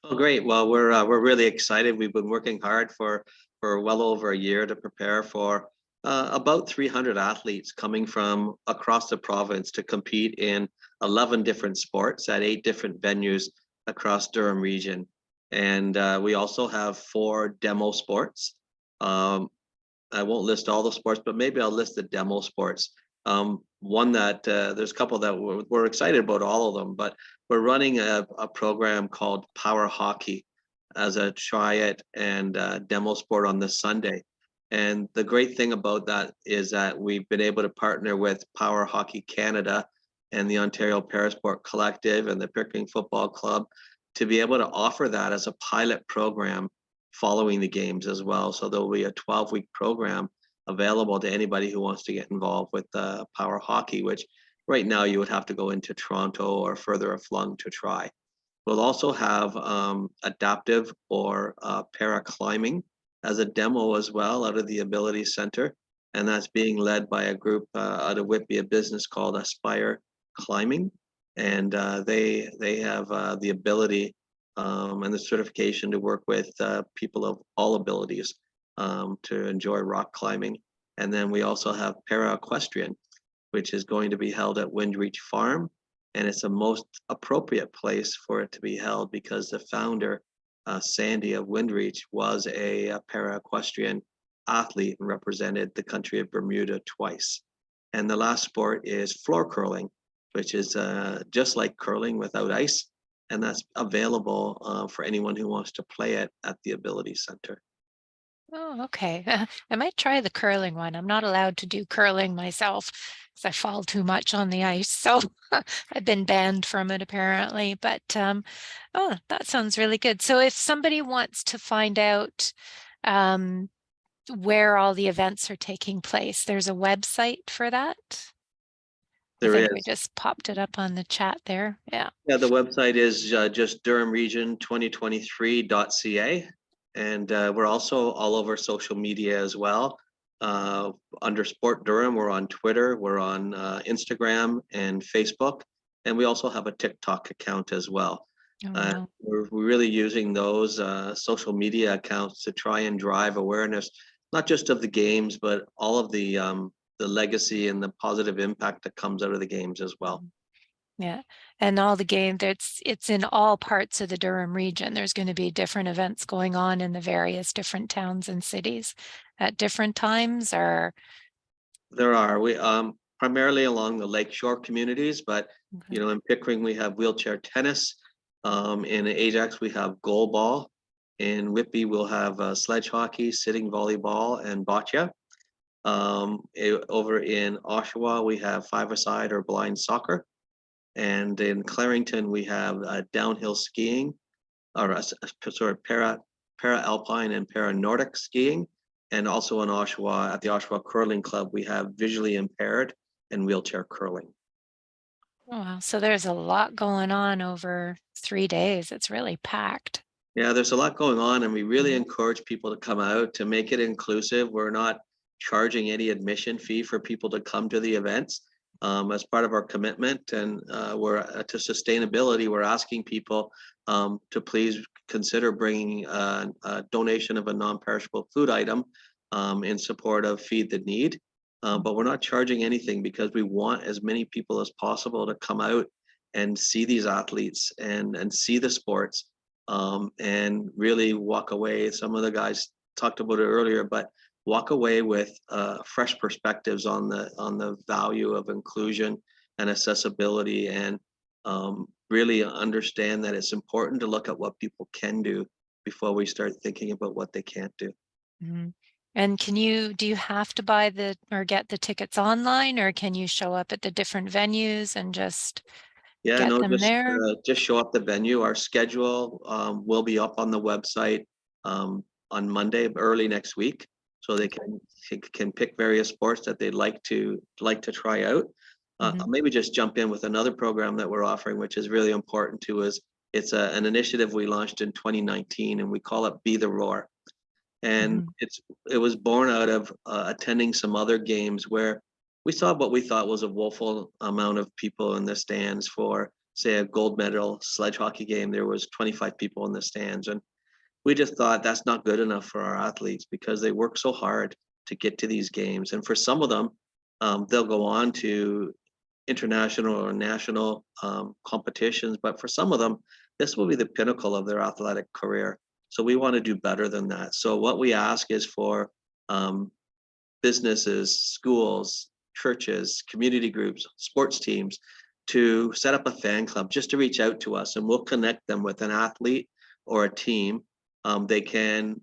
Oh, great. Well, we're really excited. We've been working hard for well over a year to prepare for about 300 athletes coming from across the province to compete in 11 different sports at 8 different venues across Durham region. And we also have 4 demo sports. I won't list all the sports, but maybe I'll list the demo sports. One that there's a couple that we're excited about all of them, but we're running a program called Power Hockey as a try it and demo sport on this Sunday. And the great thing about that is that we've been able to partner with Power Hockey Canada and the Ontario Parasport Collective and the Pickering Football Club to be able to offer that as a pilot program following the games as well. So there'll be a 12-week program available to anybody who wants to get involved with power hockey, which right now you would have to go into Toronto or further aflung to try. We'll also have adaptive or para climbing as a demo as well out of the Ability Center. And that's being led by a group out of Whitby, a business called Aspire Climbing. And they have the ability and the certification to work with people of all abilities to enjoy rock climbing. And then we also have para equestrian, which is going to be held at Windreach Farm. And it's a most appropriate place for it to be held because the founder, Sandy of Windreach, was a para equestrian athlete and represented the country of Bermuda twice. And the last sport is floor curling, which is just like curling without ice. And that's available for anyone who wants to play it at the Ability Center. Oh, okay. I might try the curling one. I'm not allowed to do curling myself because I fall too much on the ice. So I've been banned from it apparently. But oh, that sounds really good. So if somebody wants to find out where all the events are taking place, there's a website for that. I There think we is. just popped it up on the chat there. Yeah. Yeah, the website is just durhamregion2023.ca. And we're also all over social media as well. Under Sport Durham, we're on Twitter, we're on Instagram and Facebook. And we also have a TikTok account as well. Oh, wow. We're really using those social media accounts to try and drive awareness, not just of the games, but all of the legacy and the positive impact that comes out of the games as well. Yeah, and all the game it's in all parts of the Durham region. There's going to be different events going on in the various different towns and cities at different times, or There are. We primarily along the lakeshore communities, but you know, in Pickering we have wheelchair tennis. In Ajax we have goalball. In Whitby we'll have sledge hockey, sitting volleyball, and bocce. Over in Oshawa we have five-a-side or blind soccer. And in Clarington, we have downhill skiing, or sorry, para alpine and para Nordic skiing. And also in Oshawa, at the Oshawa Curling Club, we have visually impaired and wheelchair curling. oh, wow. So there's a lot going on over 3 days. It's really packed. Yeah, there's a lot going on, and we really encourage people to come out to make it inclusive. We're not charging any admission fee for people to come to the events. As part of our commitment and we're to sustainability, we're asking people to please consider bringing a donation of a non-perishable food item in support of Feed the Need. But we're not charging anything because we want as many people as possible to come out and see these athletes and see the sports and really walk away. Some of the guys talked about it earlier, but walk away with fresh perspectives on the value of inclusion and accessibility, and really understand that it's important to look at what people can do before we start thinking about what they can't do. Mhm. And do you have to buy or get the tickets online, or can you show up at the different venues and just Yeah, get no, them there? just show up the venue. Our schedule will be up on the website on Monday, early next week, so they can pick various sports that they'd like to try out. I'll maybe just jump in with another program that we're offering, which is really important to us. It's an initiative we launched in 2019, and we call it Be the Roar. And it was born out of attending some other games where we saw what we thought was a woeful amount of people in the stands for, say, a gold medal sledge hockey game. There was 25 people in the stands, and we just thought that's not good enough for our athletes because they work so hard to get to these games. And for some of them, they'll go on to international or national competitions, but for some of them, this will be the pinnacle of their athletic career. So we want to do better than that. So what we ask is for businesses, schools, churches, community groups, sports teams to set up a fan club just to reach out to us, and we'll connect them with an athlete or a team. They can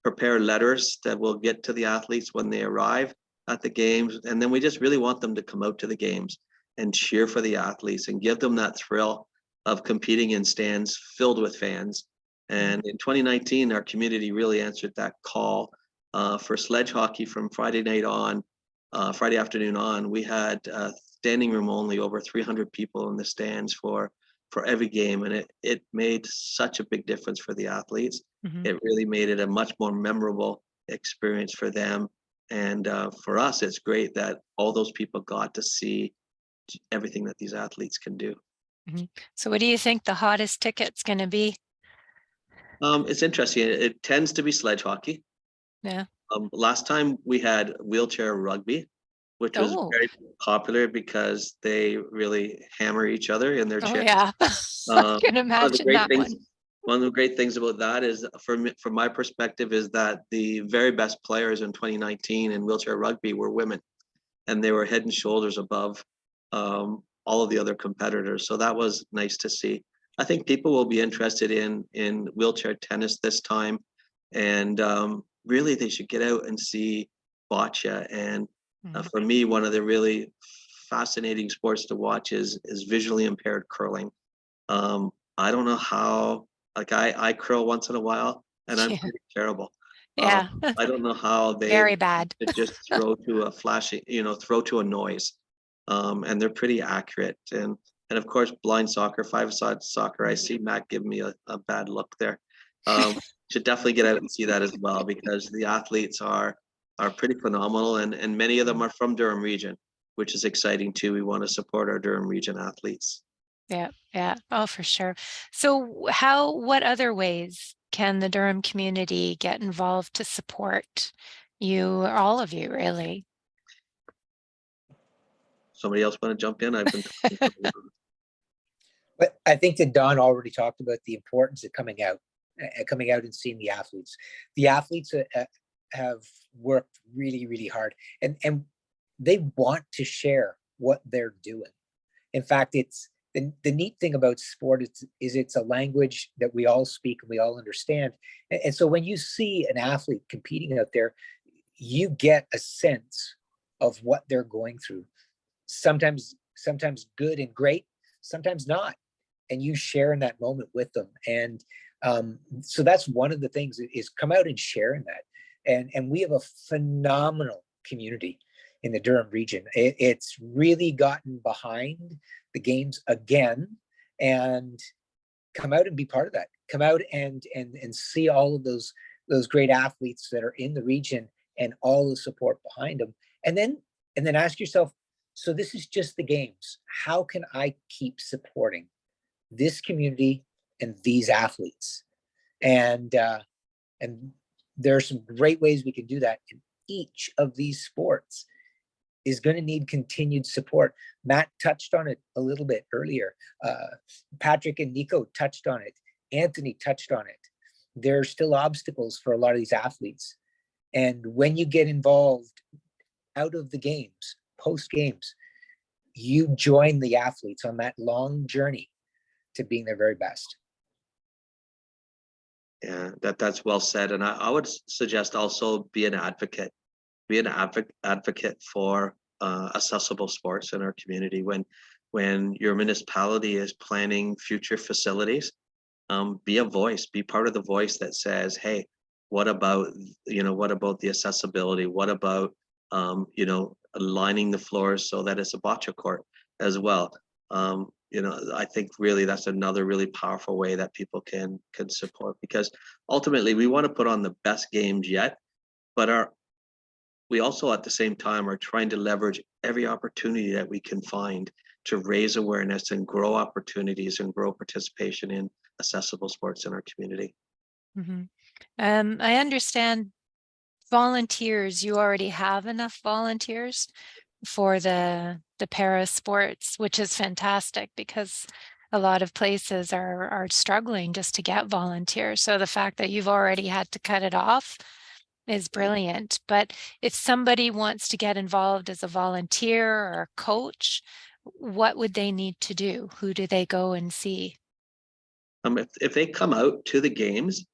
prepare letters that will get to the athletes when they arrive at the games. And then we just really want them to come out to the games and cheer for the athletes and give them that thrill of competing in stands filled with fans. And in 2019, our community really answered that call for sledge hockey from Friday afternoon on. We had standing room only, over 300 people in the stands for every game. And it made such a big difference for the athletes. It really made it a much more memorable experience for them. And for us, it's great that all those people got to see everything that these athletes can do. So what do you think the hottest ticket's going to be? It's interesting. It tends to be sledge hockey. Yeah. Last time we had wheelchair rugby, which was Oh, very popular because they really hammer each other in their oh chair. yeah. I can One of the imagine great that things, one. one of the great things about that is, from my perspective, is that the very best players in 2019 in wheelchair rugby were women, and they were head and shoulders above all of the other competitors. So that was nice to see. I think people will be interested in wheelchair tennis this time, and really they should get out and see bocce. And Mhm. for me, one of the really fascinating sports to watch is visually impaired curling. I don't know how, like I curl once in a while and I'm Yeah. pretty terrible. Um, Yeah. I don't know how they Very bad. to just throw to a flashing, throw to a noise. And they're pretty accurate. And of course, blind soccer, five-a-side soccer. I see Matt give me a bad look there. Should definitely get out and see that as well, because the athletes are pretty phenomenal, and many of them are from Durham region, which is exciting too. We want to support our Durham region athletes. Yeah, yeah. Oh, for sure. So what other ways can the Durham community get involved to support you, or all of you, really? Somebody else want to jump in? I've been talking for a while. But I think that Don already talked about the importance of coming out and seeing the athletes. The athletes have worked really, really hard, and they want to share what they're doing. In fact, it's the neat thing about sport is it's a language that we all speak and we all understand. And so when you see an athlete competing out there, you get a sense of what they're going through. Sometimes good and great, sometimes not, and you share in that moment with them. And so that's one of the things, is come out and share in that. And we have a phenomenal community in the Durham region. It's really gotten behind the games again, and come out and be part of that. Come out and see all of those great athletes that are in the region and all the support behind them. And then ask yourself, so this is just the games. How can I keep supporting this community and these athletes? And there are some great ways we can do that. And each of these sports is going to need continued support. Matt touched on it a little bit earlier. Patrick and Nico touched on it. Anthony touched on it. There are still obstacles for a lot of these athletes. And when you get involved out of the games, post games, you join the athletes on that long journey to being their very best. Yeah, that's well said. And I would suggest also be an advocate. Be an advocate for accessible sports in our community. When your municipality is planning future facilities, be a voice. Be part of the voice that says, "Hey, what about the accessibility? What about lining the floors so that it's a bocce court as well?" I think really that's another really powerful way that people can support, because ultimately we want to put on the best games yet, but we also at the same time are trying to leverage every opportunity that we can find to raise awareness and grow opportunities and grow participation in accessible sports in our community. Mhm. I understand volunteers, you already have enough volunteers for the Parasports, which is fantastic, because a lot of places are struggling just to get volunteers. So the fact that you've already had to cut it off is brilliant. But if somebody wants to get involved as a volunteer or a coach, what would they need to do? Who do they go and see? If they come out to the games,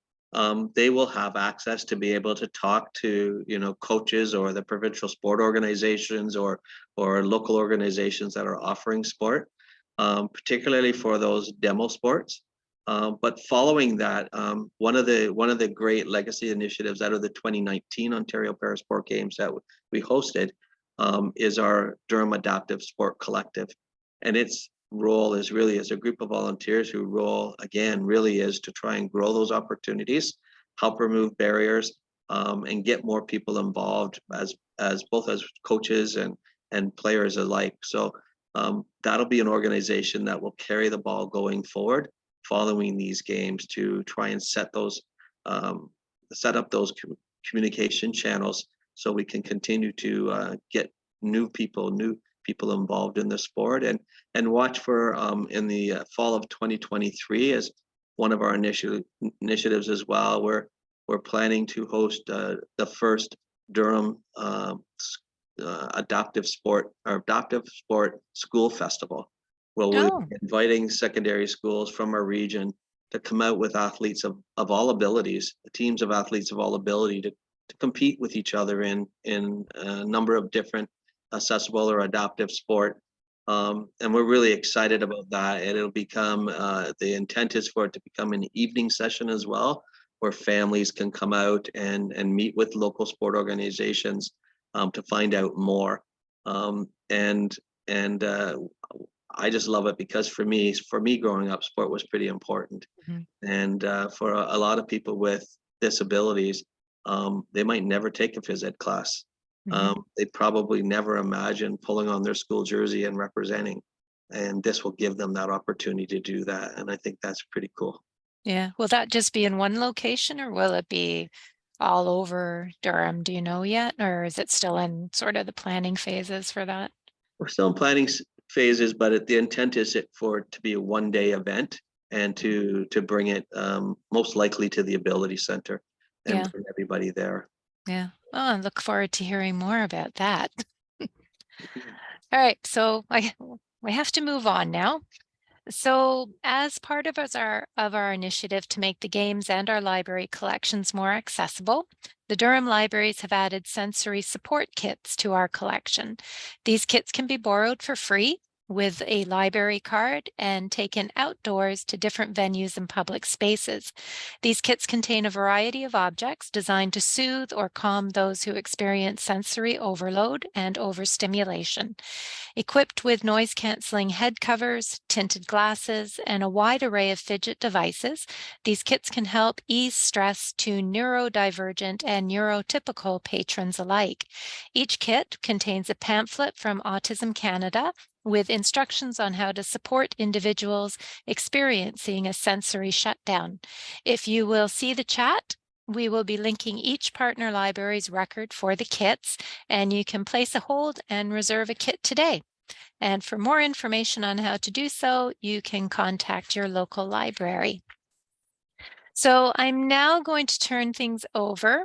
they will have access to be able to talk to coaches or the provincial sport organizations or local organizations that are offering sport, particularly for those demo sports. But following that, one of the great legacy initiatives out of the 2019 Ontario Parasport Games that we hosted is our Durham Adaptive Sport Collective, and its role is really as a group of volunteers who role again really is to try and grow those opportunities, help remove barriers, and get more people involved as both as coaches and players alike. So that'll be an organization that will carry the ball going forward. following these games to try and set up those communication channels so we can continue to get new people involved in the sport, and watch for in the fall of 2023 as one of our initiatives as well. We're planning to host the first Durham adaptive sport school festival, where we're Oh, inviting secondary schools from our region to come out with athletes of all abilities, teams of athletes of all ability to compete with each other in a number of different accessible or adaptive sport. And we're really excited about that. And it'll become, the intent is for it to become an evening session as well, where families can come out and meet with local sport organizations to find out more. I just love it because for me growing up, sport was pretty important. Mhm. And for a lot of people with disabilities, they might never take a phys ed class. They probably never imagine pulling on their school jersey and representing. And this will give them that opportunity to do that. And I think that's pretty cool. Yeah. Will that just be in one location, or will it be all over Durham? Do you know yet? Or is it still in sort of the planning phases for that? We're still in planning phases, but the intent is for it to be a one-day event and to bring it most likely to the Ability Center and Yeah. bring everybody there. Yeah. Oh, I look forward to hearing more about that. All right. So we have to move on now. So, as part of our initiative to make the games and our library collections more accessible, the Durham libraries have added sensory support kits to our collection. These kits can be borrowed for free with a library card and taken outdoors to different venues and public spaces. These kits contain a variety of objects designed to soothe or calm those who experience sensory overload and overstimulation. Equipped with noise-canceling head covers, tinted glasses, and a wide array of fidget devices, these kits can help ease stress to neurodivergent and neurotypical patrons alike. Each kit contains a pamphlet from Autism Canada with instructions on how to support individuals experiencing a sensory shutdown. If you will see the chat, we will be linking each partner library's record for the kits, and you can place a hold and reserve a kit today. And for more information on how to do so, you can contact your local library. So I'm now going to turn things over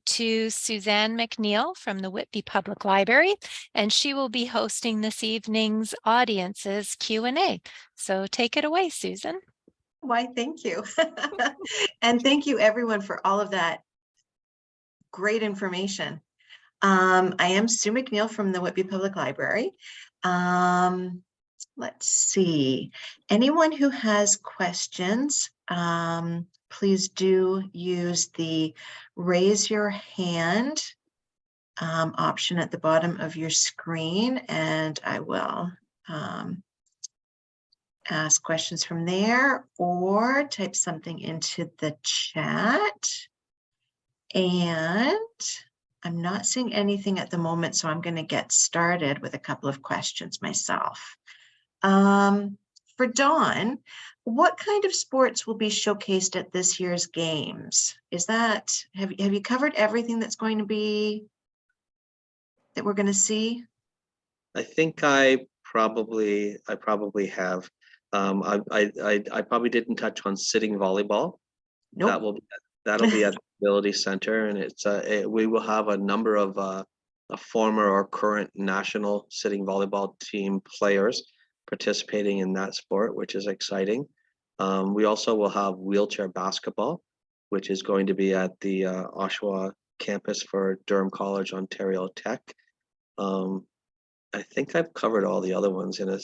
to Suzanne McNeil from the Whitby Public Library, and she will be hosting this evening's audience's Q&A. So take it away, Susan. Why, thank you. And thank you everyone for all of that great information. I am Sue McNeil from the Whitby Public Library. Let's see, anyone who has questions, please do use the raise your hand option at the bottom of your screen, and I will ask questions from there, or type something into the chat. And I'm not seeing anything at the moment, so I'm going to get started with a couple of questions myself. For Dawn, what kind of sports will be showcased at this year's games? Is that, have you covered everything that's going to be, that we're going to see? I think I probably have. I probably didn't touch on sitting volleyball. Nope. That'll be at the Ability Center, and we will have a number of a former or current national sitting volleyball team players participating in that sport, which is exciting. We also will have wheelchair basketball, which is going to be at the Oshawa campus for Durham College Ontario Tech. I think I've covered all the other ones in a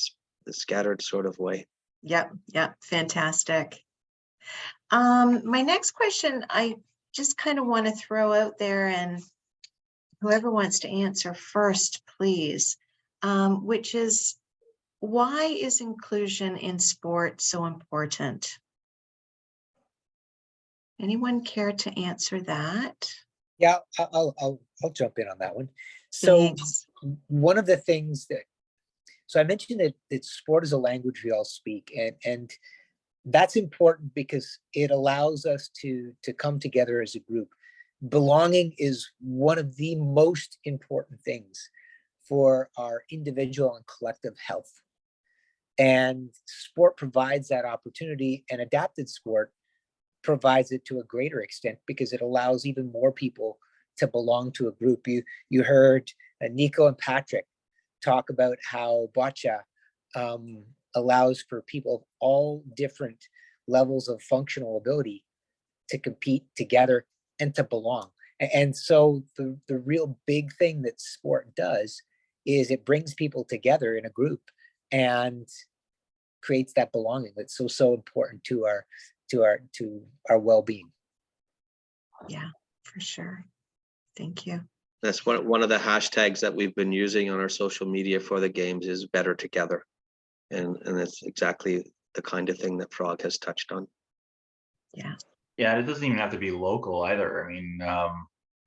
scattered sort of way. Yep, fantastic. My next question, I just kind of want to throw out there, and whoever wants to answer first, please, which is, why is inclusion in sport so important? Anyone care to answer that? Yeah, I'll jump in on that one. So Thanks. one of the things that, so I mentioned that sport is a language we all speak, and that's important because it allows us to come together as a group. Belonging is one of the most important things for our individual and collective health. And sport provides that opportunity, and adapted sport provides it to a greater extent because it allows even more people to belong to a group. You heard Nico and Patrick talk about how bocce allows for people of all different levels of functional ability to compete together and to belong. And so the real big thing that sport does is it brings people together in a group and creates that belonging that's so important to our well-being. Yeah, for sure. Thank you. That's one of the hashtags that we've been using on our social media for the games is better together. And that's exactly the kind of thing that Frog has touched on. Yeah. Yeah, it doesn't even have to be local either. I mean,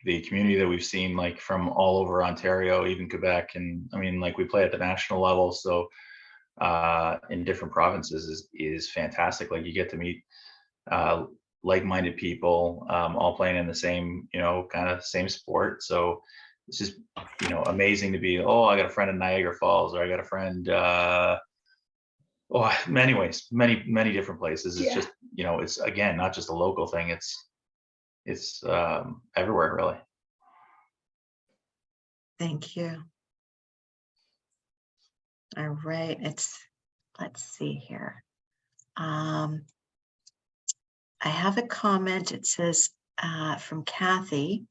the community that we've seen, like from all over Ontario, even Quebec, and I mean, like we play at the national level, so in different provinces is fantastic. Like you get to meet like-minded people, all playing in the same, kind of same sport. So it's just, amazing to be, oh, I got a friend in Niagara Falls, or I got a friend, many ways, many different places. It's just, it's again, not just a local thing. It's everywhere, really. Thank you. All right, let's see here. I have a comment. It says from Kathy,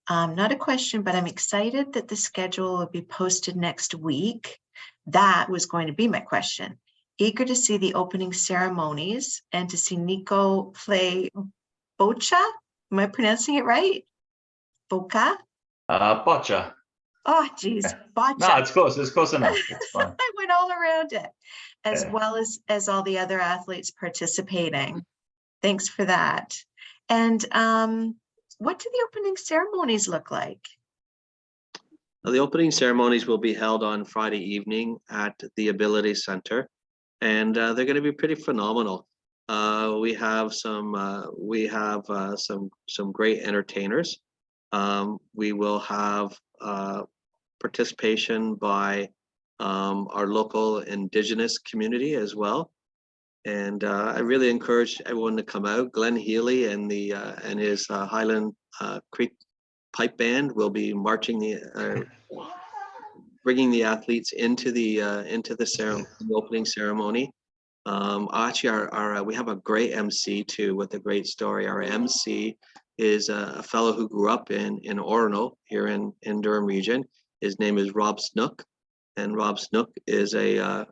not a question, but I'm excited that the schedule will be posted next week. That was going to be my question. Eager to see the opening ceremonies and to see Nico play bocce. Am I pronouncing it right? Boca? Bocce. Oh, geez, bocce. No, it's close. It's close enough. It's fun. I went all around it, as Yeah. well as all the other athletes participating. Thanks for that. And what do the opening ceremonies look like? The opening ceremonies will be held on Friday evening at the Ability Center, and they're going to be pretty phenomenal. We have some great entertainers. We will have participation by our local Indigenous community as well. And I really encourage everyone to come out. Glenn Healy and his Highland Creek Pipe Band will be marching bringing the athletes into the opening ceremony. Actually, we have a great MC too with a great story. Our MC is a fellow who grew up in Orono here in Durham region. His name is Rob Snook, and Rob Snook is a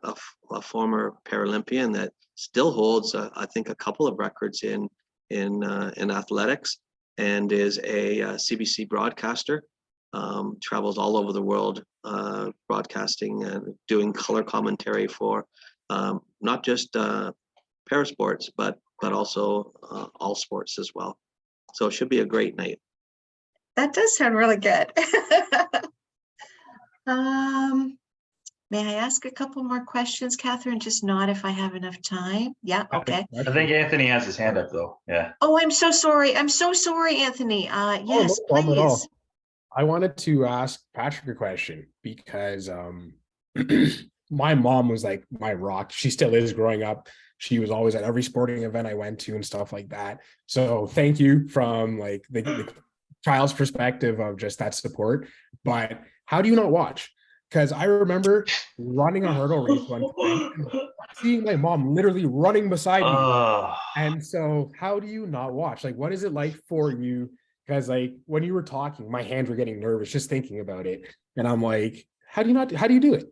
former Paralympian that still holds, I think, a couple of records in athletics, and is a CBC broadcaster. Travels all over the world, broadcasting and doing color commentary for not just parasports, but also all sports as well. So it should be a great night. That does sound really good. May I ask a couple more questions, Catherine? Just nod if I have enough time. Yeah, okay. I think Anthony has his hand up though. Yeah. Oh, I'm so sorry. I'm so sorry, Anthony. Yes, no problem at all. please. I wanted to ask Patrick a question because my mom was like my rock. She still is growing up. She was always at every sporting event I went to and stuff like that. So thank you from like the child's perspective of just that support. But how do you not watch? Because I remember running a hurdle race one time and seeing my mom literally running beside me. And so how do you not watch? Like, what is it like for you? Because like when you were talking, my hands were getting nervous just thinking about it. And I'm like, how do you do it?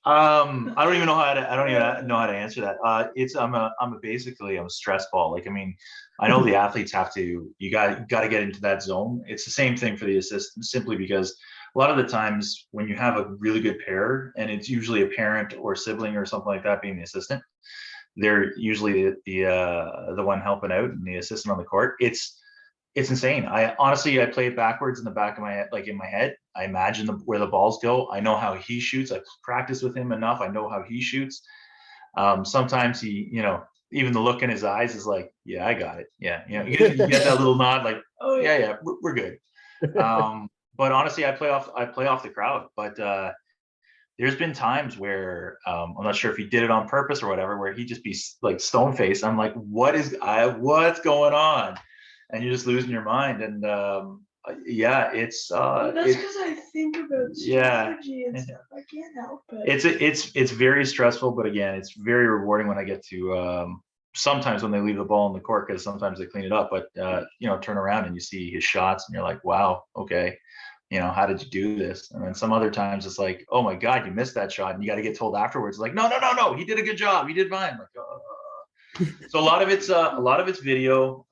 I don't even know how to answer that. I'm a stress ball. Like, I mean, I know the athletes you got to get into that zone. It's the same thing for the assistant, simply because a lot of the times when you have a really good pair, and it's usually a parent or sibling or something like that being the assistant, they're usually the one helping out and the assistant on the court. It's insane. I play it backwards in the back of my head, like in my head. I imagine where the balls go. I know how he shoots. I've practiced with him enough. I know how he shoots. Sometimes he even the look in his eyes is like, yeah, I got it. Yeah, you get that little nod, like, oh yeah, we're good. But honestly, I play off the crowd. But there's been times where I'm not sure if he did it on purpose or whatever, where he just be like stone faced. I'm like, what's going on? And you're just losing your mind. And yeah, it's Well, that's because I think about strategy and stuff. I can't help it. It's very stressful, but again, it's very rewarding when I get to sometimes when they leave the ball in the court, because sometimes they clean it up, but turn around and you see his shots and you're like, wow, okay, how did you do this? And then some other times it's like, oh my God, you missed that shot, and you got to get told afterwards, like, no, he did a good job, he did fine. Like, so a lot of it's video.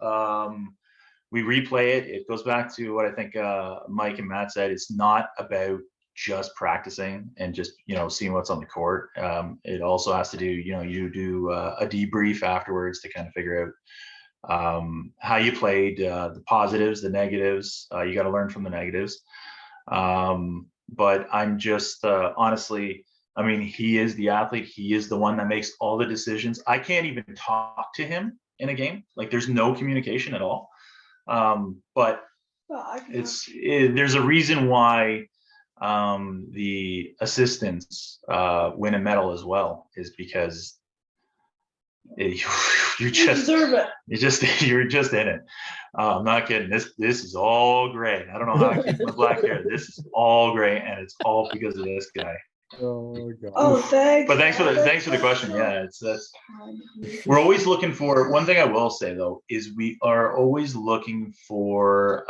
We replay it. It goes back to what I think Mike and Matt said. It's not about just practicing and just seeing what's on the court. It also has to do you do a debrief afterwards to kind of figure out how you played, the positives, the negatives. You got to learn from the negatives. But I'm just honestly, I mean, he is the athlete. He is the one that makes all the decisions. I can't even talk to him in a game. Like, there's no communication at all. But there's a reason why the assistants win a medal as well, is because you're just in it. I'm not kidding. This is all gray. I don't know how I keep my black hair. This is all gray, and it's all because of this guy. Oh God. Oh, thanks. But thanks for the question. Yeah, we're always looking for. One thing I will say though is we are always looking for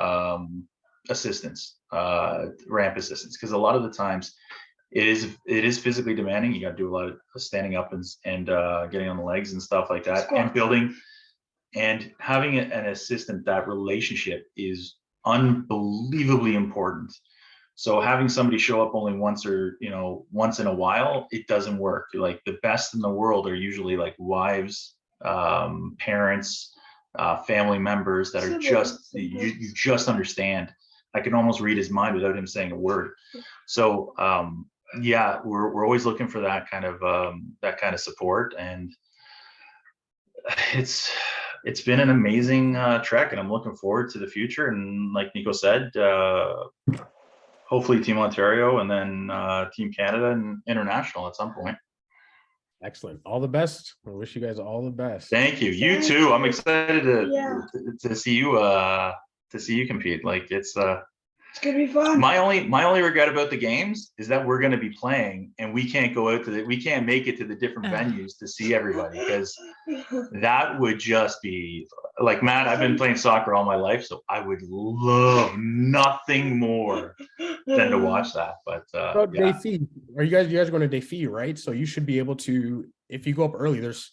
assistance, ramp assistance, because a lot of the times it is physically demanding. You got to do a lot of standing up and getting on the legs and stuff like that, and building and having an assistant. That relationship is unbelievably important. So having somebody show up only once or once in a while, it doesn't work. Like, the best in the world are usually like wives, parents, family members that are just you just understand. I can almost read his mind without him saying a word. So yeah, we're always looking for that kind of support, and it's been an amazing trek, and I'm looking forward to the future. And like Nico said, hopefully Team Ontario, and then Team Canada and international at some point. Excellent. All the best. I wish you guys all the best. Thank you. You too. I'm excited to see you compete. Like, it's gonna be fun. My only regret about the games is that we're gonna be playing and we can't go out we can't make it to the different venues to see everybody, because that would just be like, Matt, I've been playing soccer all my life, so I would love nothing more than to watch that. But yeah. Défi, you guys are going to Défi, right? So you should be able to, if you go up early, there's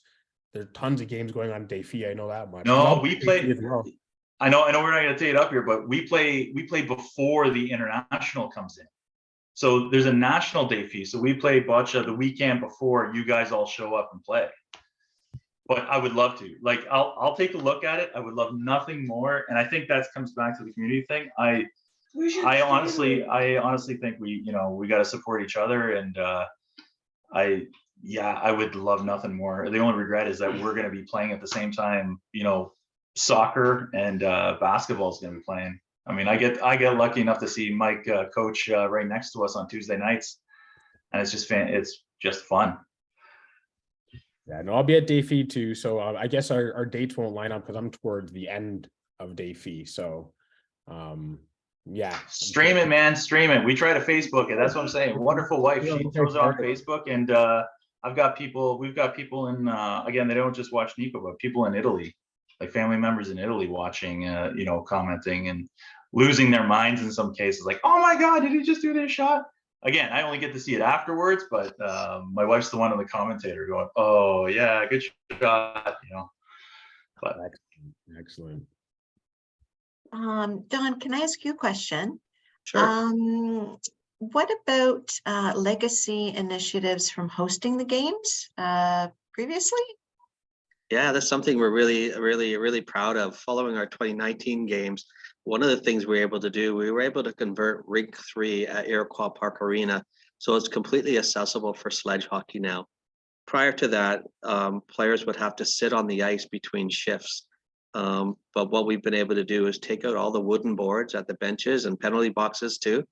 tons of games going on Défi. I know that much. No, we play as well. I know we're not going to take it up here, but we play before the international comes in. So there's a national Défi. So we play Boccia the weekend before you guys all show up and play. But I would love to. Like, I'll take a look at it. I would love nothing more. And I think that comes back to the community thing. I honestly think we got to support each other, and I would love nothing more. The only regret is that we're going to be playing at the same time. Soccer and basketball is going to be playing. I mean, I get lucky enough to see Mike coach right next to us on Tuesday nights, and it's just fun. Yeah, no, I'll be at Défi too. So I guess our dates won't line up because I'm towards the end of Défi. So yeah. Stream it, man. Stream it. We try to Facebook it. That's what I'm saying. Wonderful wife. She throws it on Facebook, and we've got people in again, they don't just watch Nico, but people in Italy, like family members in Italy watching, commenting and losing their minds in some cases, like, oh my God, did he just do this shot? Again, I only get to see it afterwards, but my wife's the one on the commentator going, oh yeah, good shot, But excellent. Don, can I ask you a question? Sure. What about legacy initiatives from hosting the games previously? Yeah, that's something we're really proud of. Following our 2019 games, one of the things we were able to convert Rink 3 at Iroquois Park Arena, so it's completely accessible for sledge hockey now. Prior to that, players would have to sit on the ice between shifts. But what we've been able to do is take out all the wooden boards at the benches and penalty boxes too,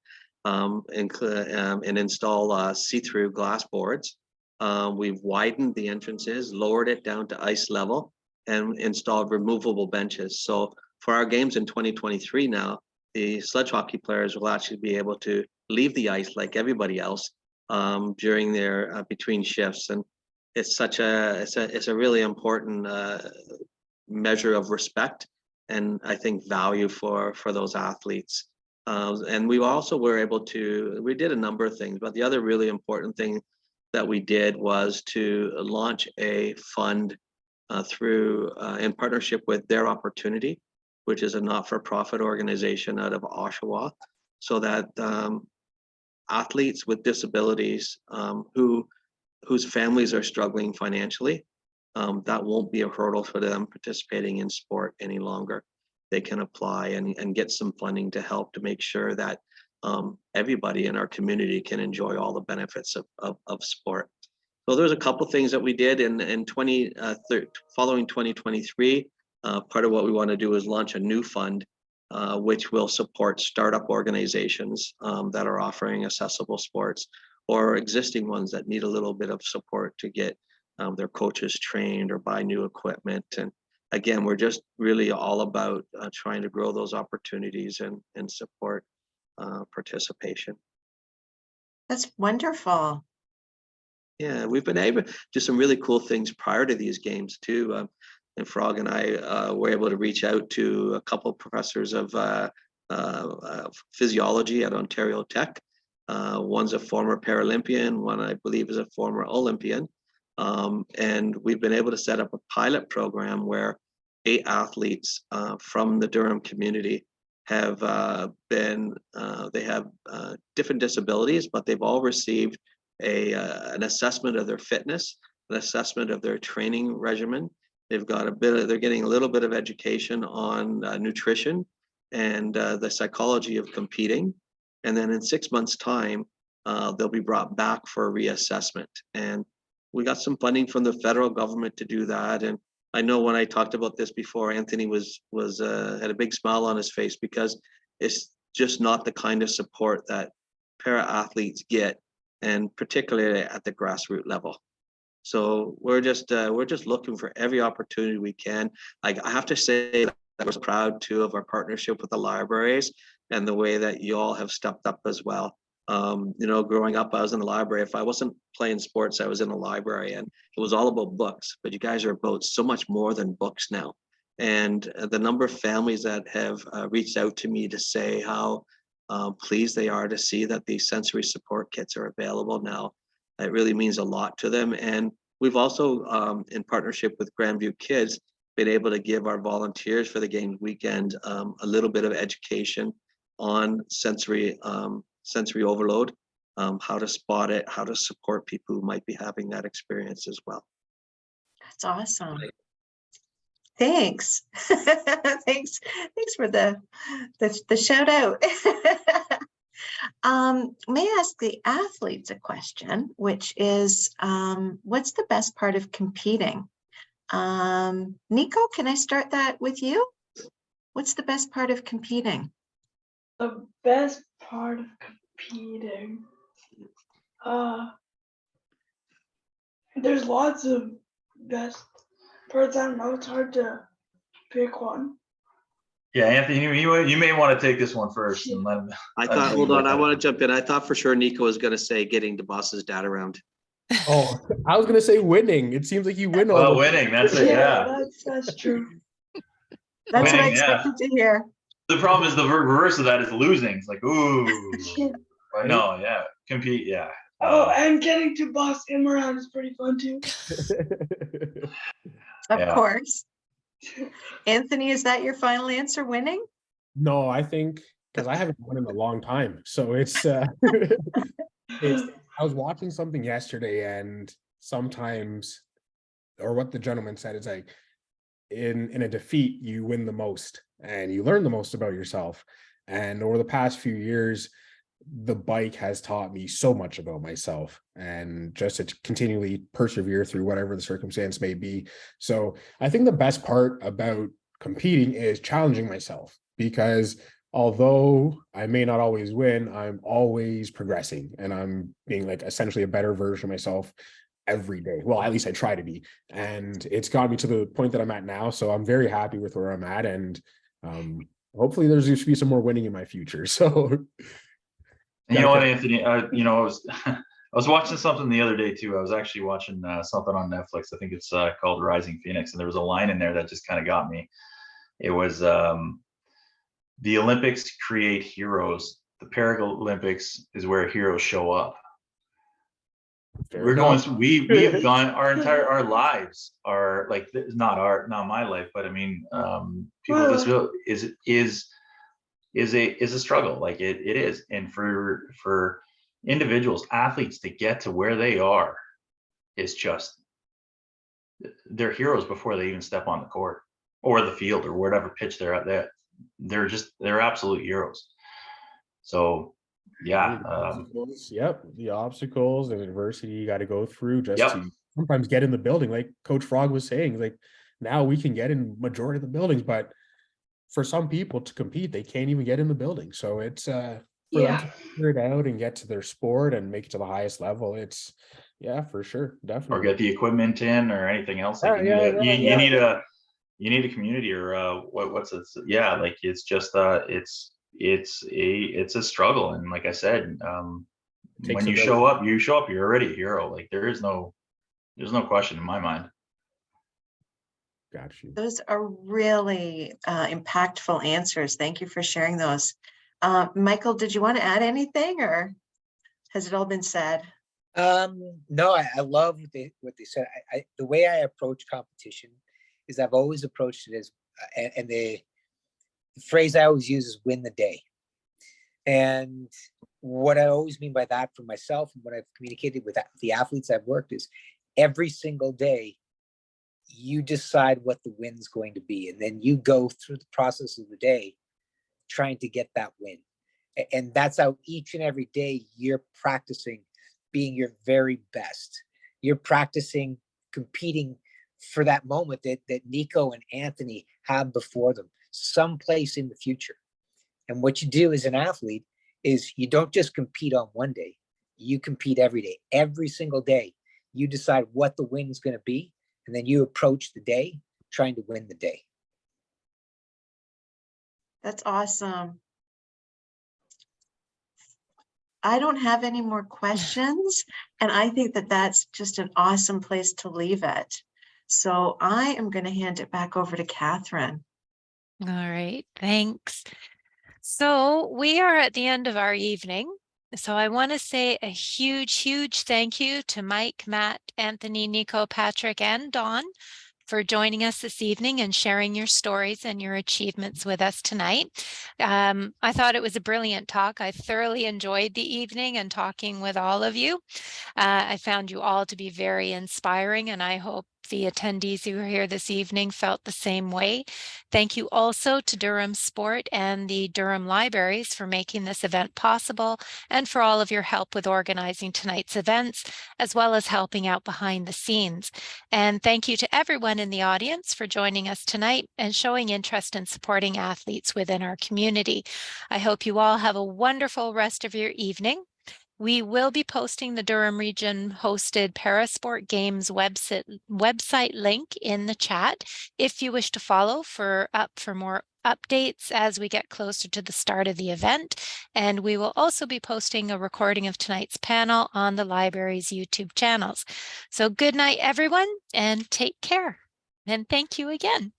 and install see-through glass boards. We've widened the entrances, lowered it down to ice level, and installed removable benches. So for our games in 2023 now, the sledge hockey players will actually be able to leave the ice like everybody else during their between shifts. And it's a really important measure of respect and I think value for those athletes. And we also were able to, we did a number of things, but the other really important thing that we did was to launch a fund through in partnership with Their Opportunity, which is a not-for-profit organization out of Oshawa, so that athletes with disabilities whose families are struggling financially, that won't be a hurdle for them participating in sport any longer. They can apply and get some funding to help to make sure that everybody in our community can enjoy all the benefits of sport. So there's a couple things that we did in following 2023. Part of what we want to do is launch a new fund, which will support startup organizations that are offering accessible sports, or existing ones that need a little bit of support to get their coaches trained or buy new equipment. And again, we're just really all about trying to grow those opportunities and support participation. That's wonderful. Yeah, we've been able to do some really cool things prior to these games too. And Frog and I were able to reach out to a couple of professors of physiology at Ontario Tech. One's a former Paralympian, one I believe is a former Olympian. And we've been able to set up a pilot program where 8 athletes from the Durham community have they have different disabilities, but they've all received an assessment of their fitness, an assessment of their training regimen. They've got they're getting a little bit of education on nutrition and the psychology of competing. And then in 6 months' time, they'll be brought back for a reassessment. And we got some funding from the federal government to do that. And I know when I talked about this before, Anthony had a big smile on his face, because it's just not the kind of support that para athletes get, and particularly at the grassroots level. So we're just looking for every opportunity we can. I have to say that I was proud too of our partnership with the libraries and the way that you all have stepped up as well. Growing up, I was in the library. If I wasn't playing sports, I was in the library, and it was all about books. But you guys are about so much more than books now. And the number of families that have reached out to me to say how pleased they are to see that these sensory support kits are available now, it really means a lot to them. And we've also, in partnership with Grandview Kids, been able to give our volunteers for the game weekend a little bit of education on sensory overload, how to spot it, how to support people who might be having that experience as well. That's awesome. Thanks. Thanks for the shout out. May I ask the athletes a question, which is, what's the best part of competing? Nico, can I start that with you? What's the best part of competing? The best part of competing, there's lots of best parts. I don't know, it's hard to pick one. Yeah, Anthony, you may want to take this one first. And let him, Hold on, I want to jump in. I thought for sure Nico was going to say getting the boss's dad around. Oh, I was gonna say winning. It seems like you win all the winning. That's it. Yeah, That's true. That's Winning, what I expected to hear. The problem is the reverse of that is losing. It's like, ooh, I know. Yeah, compete. Yeah. And getting to boss him around is pretty fun too. Of course. Anthony, is that your final answer, winning? No, I think, because I haven't won in a long time. So it's I was watching something yesterday, and sometimes, or what the gentleman said is like, in a defeat, you win the most and you learn the most about yourself. And over the past few years, the bike has taught me so much about myself, and just to continually persevere through whatever the circumstance may be. So I think the best part about competing is challenging myself, because although I may not always win, I'm always progressing, and I'm being like essentially a better version of myself every day. Well, at least I try to be, and it's got me to the point that I'm at now. So I'm very happy with where I'm at, and hopefully there's going to be some more winning in my future. So And you know what, Anthony, you know, I was watching something the other day too. I was actually watching something on Netflix. I think it's called Rising Phoenix, and there was a line in there that just kind of got me. It was the Olympics create heroes. The Paralympics is where heroes show up. Fair We're enough. going through, we've gone our lives are like, not my life, but I mean, people with disability is a struggle. Like it is. And for individuals, athletes to get to where they are is just, they're heroes before they even step on the court or the field or whatever pitch they're at. They're absolute heroes. So yeah. Yep, the obstacles and adversity you got to go through just Yep. to sometimes get in the building. Like Coach Frog was saying, like now we can get in majority of the buildings, but for some people to compete, they can't even get in the building. So it's for them to figure it out and get to their sport and make it to the highest level. It's for sure, Or definitely. get the equipment in or anything else. Like you need a community or what's it? Yeah, like it's just it's a struggle. And like I said, when you show up, you're already a hero. Like there's no question in my mind. Got you. Those are really impactful answers. Thank you for sharing those. Michael, did you want to add anything, or has it all been said? No, I love what they said. The way I approach competition is I've always approached it as, and the phrase I always use is win the day. And what I always mean by that for myself and what I've communicated with the athletes I've worked is every single day, you decide what the win's going to be. And then you go through the process of the day trying to get that win. And that's how each and every day you're practicing being your very best. You're practicing competing for that moment that Nico and Anthony have before them, someplace in the future. And what you do as an athlete is you don't just compete on one day, you compete every day. Every single day, you decide what the win is going to be, and then you approach the day trying to win the day. That's awesome. I don't have any more questions, and I think that that's just an awesome place to leave it. So I am going to hand it back over to Catherine. All right, thanks. So we are at the end of our evening. So I want to say a huge, huge thank you to Mike, Matt, Anthony, Nico, Patrick, and Dawn for joining us this evening and sharing your stories and your achievements with us tonight. I thought it was a brilliant talk. I thoroughly enjoyed the evening and talking with all of you. I found you all to be very inspiring, and I hope the attendees who are here this evening felt the same way. Thank you also to Durham Sport and the Durham Libraries for making this event possible, and for all of your help with organizing tonight's events, as well as helping out behind the scenes. And thank you to everyone in the audience for joining us tonight and showing interest in supporting athletes within our community. I hope you all have a wonderful rest of your evening. We will be posting the Durham Region hosted Parasport Games website link in the chat if you wish to follow for more updates as we get closer to the start of the event. And we will also be posting a recording of tonight's panel on the library's YouTube channels. So good night, everyone, and take care. And thank you again.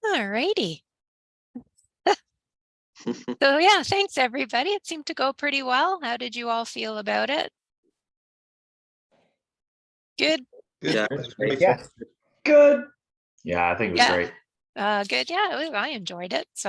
All righty. So yeah, thanks everybody. It seemed to go pretty well. How did you all feel about it? Good. Yeah. Yeah. Good. Yeah, I think it was great. Good. Yeah, I enjoyed it. So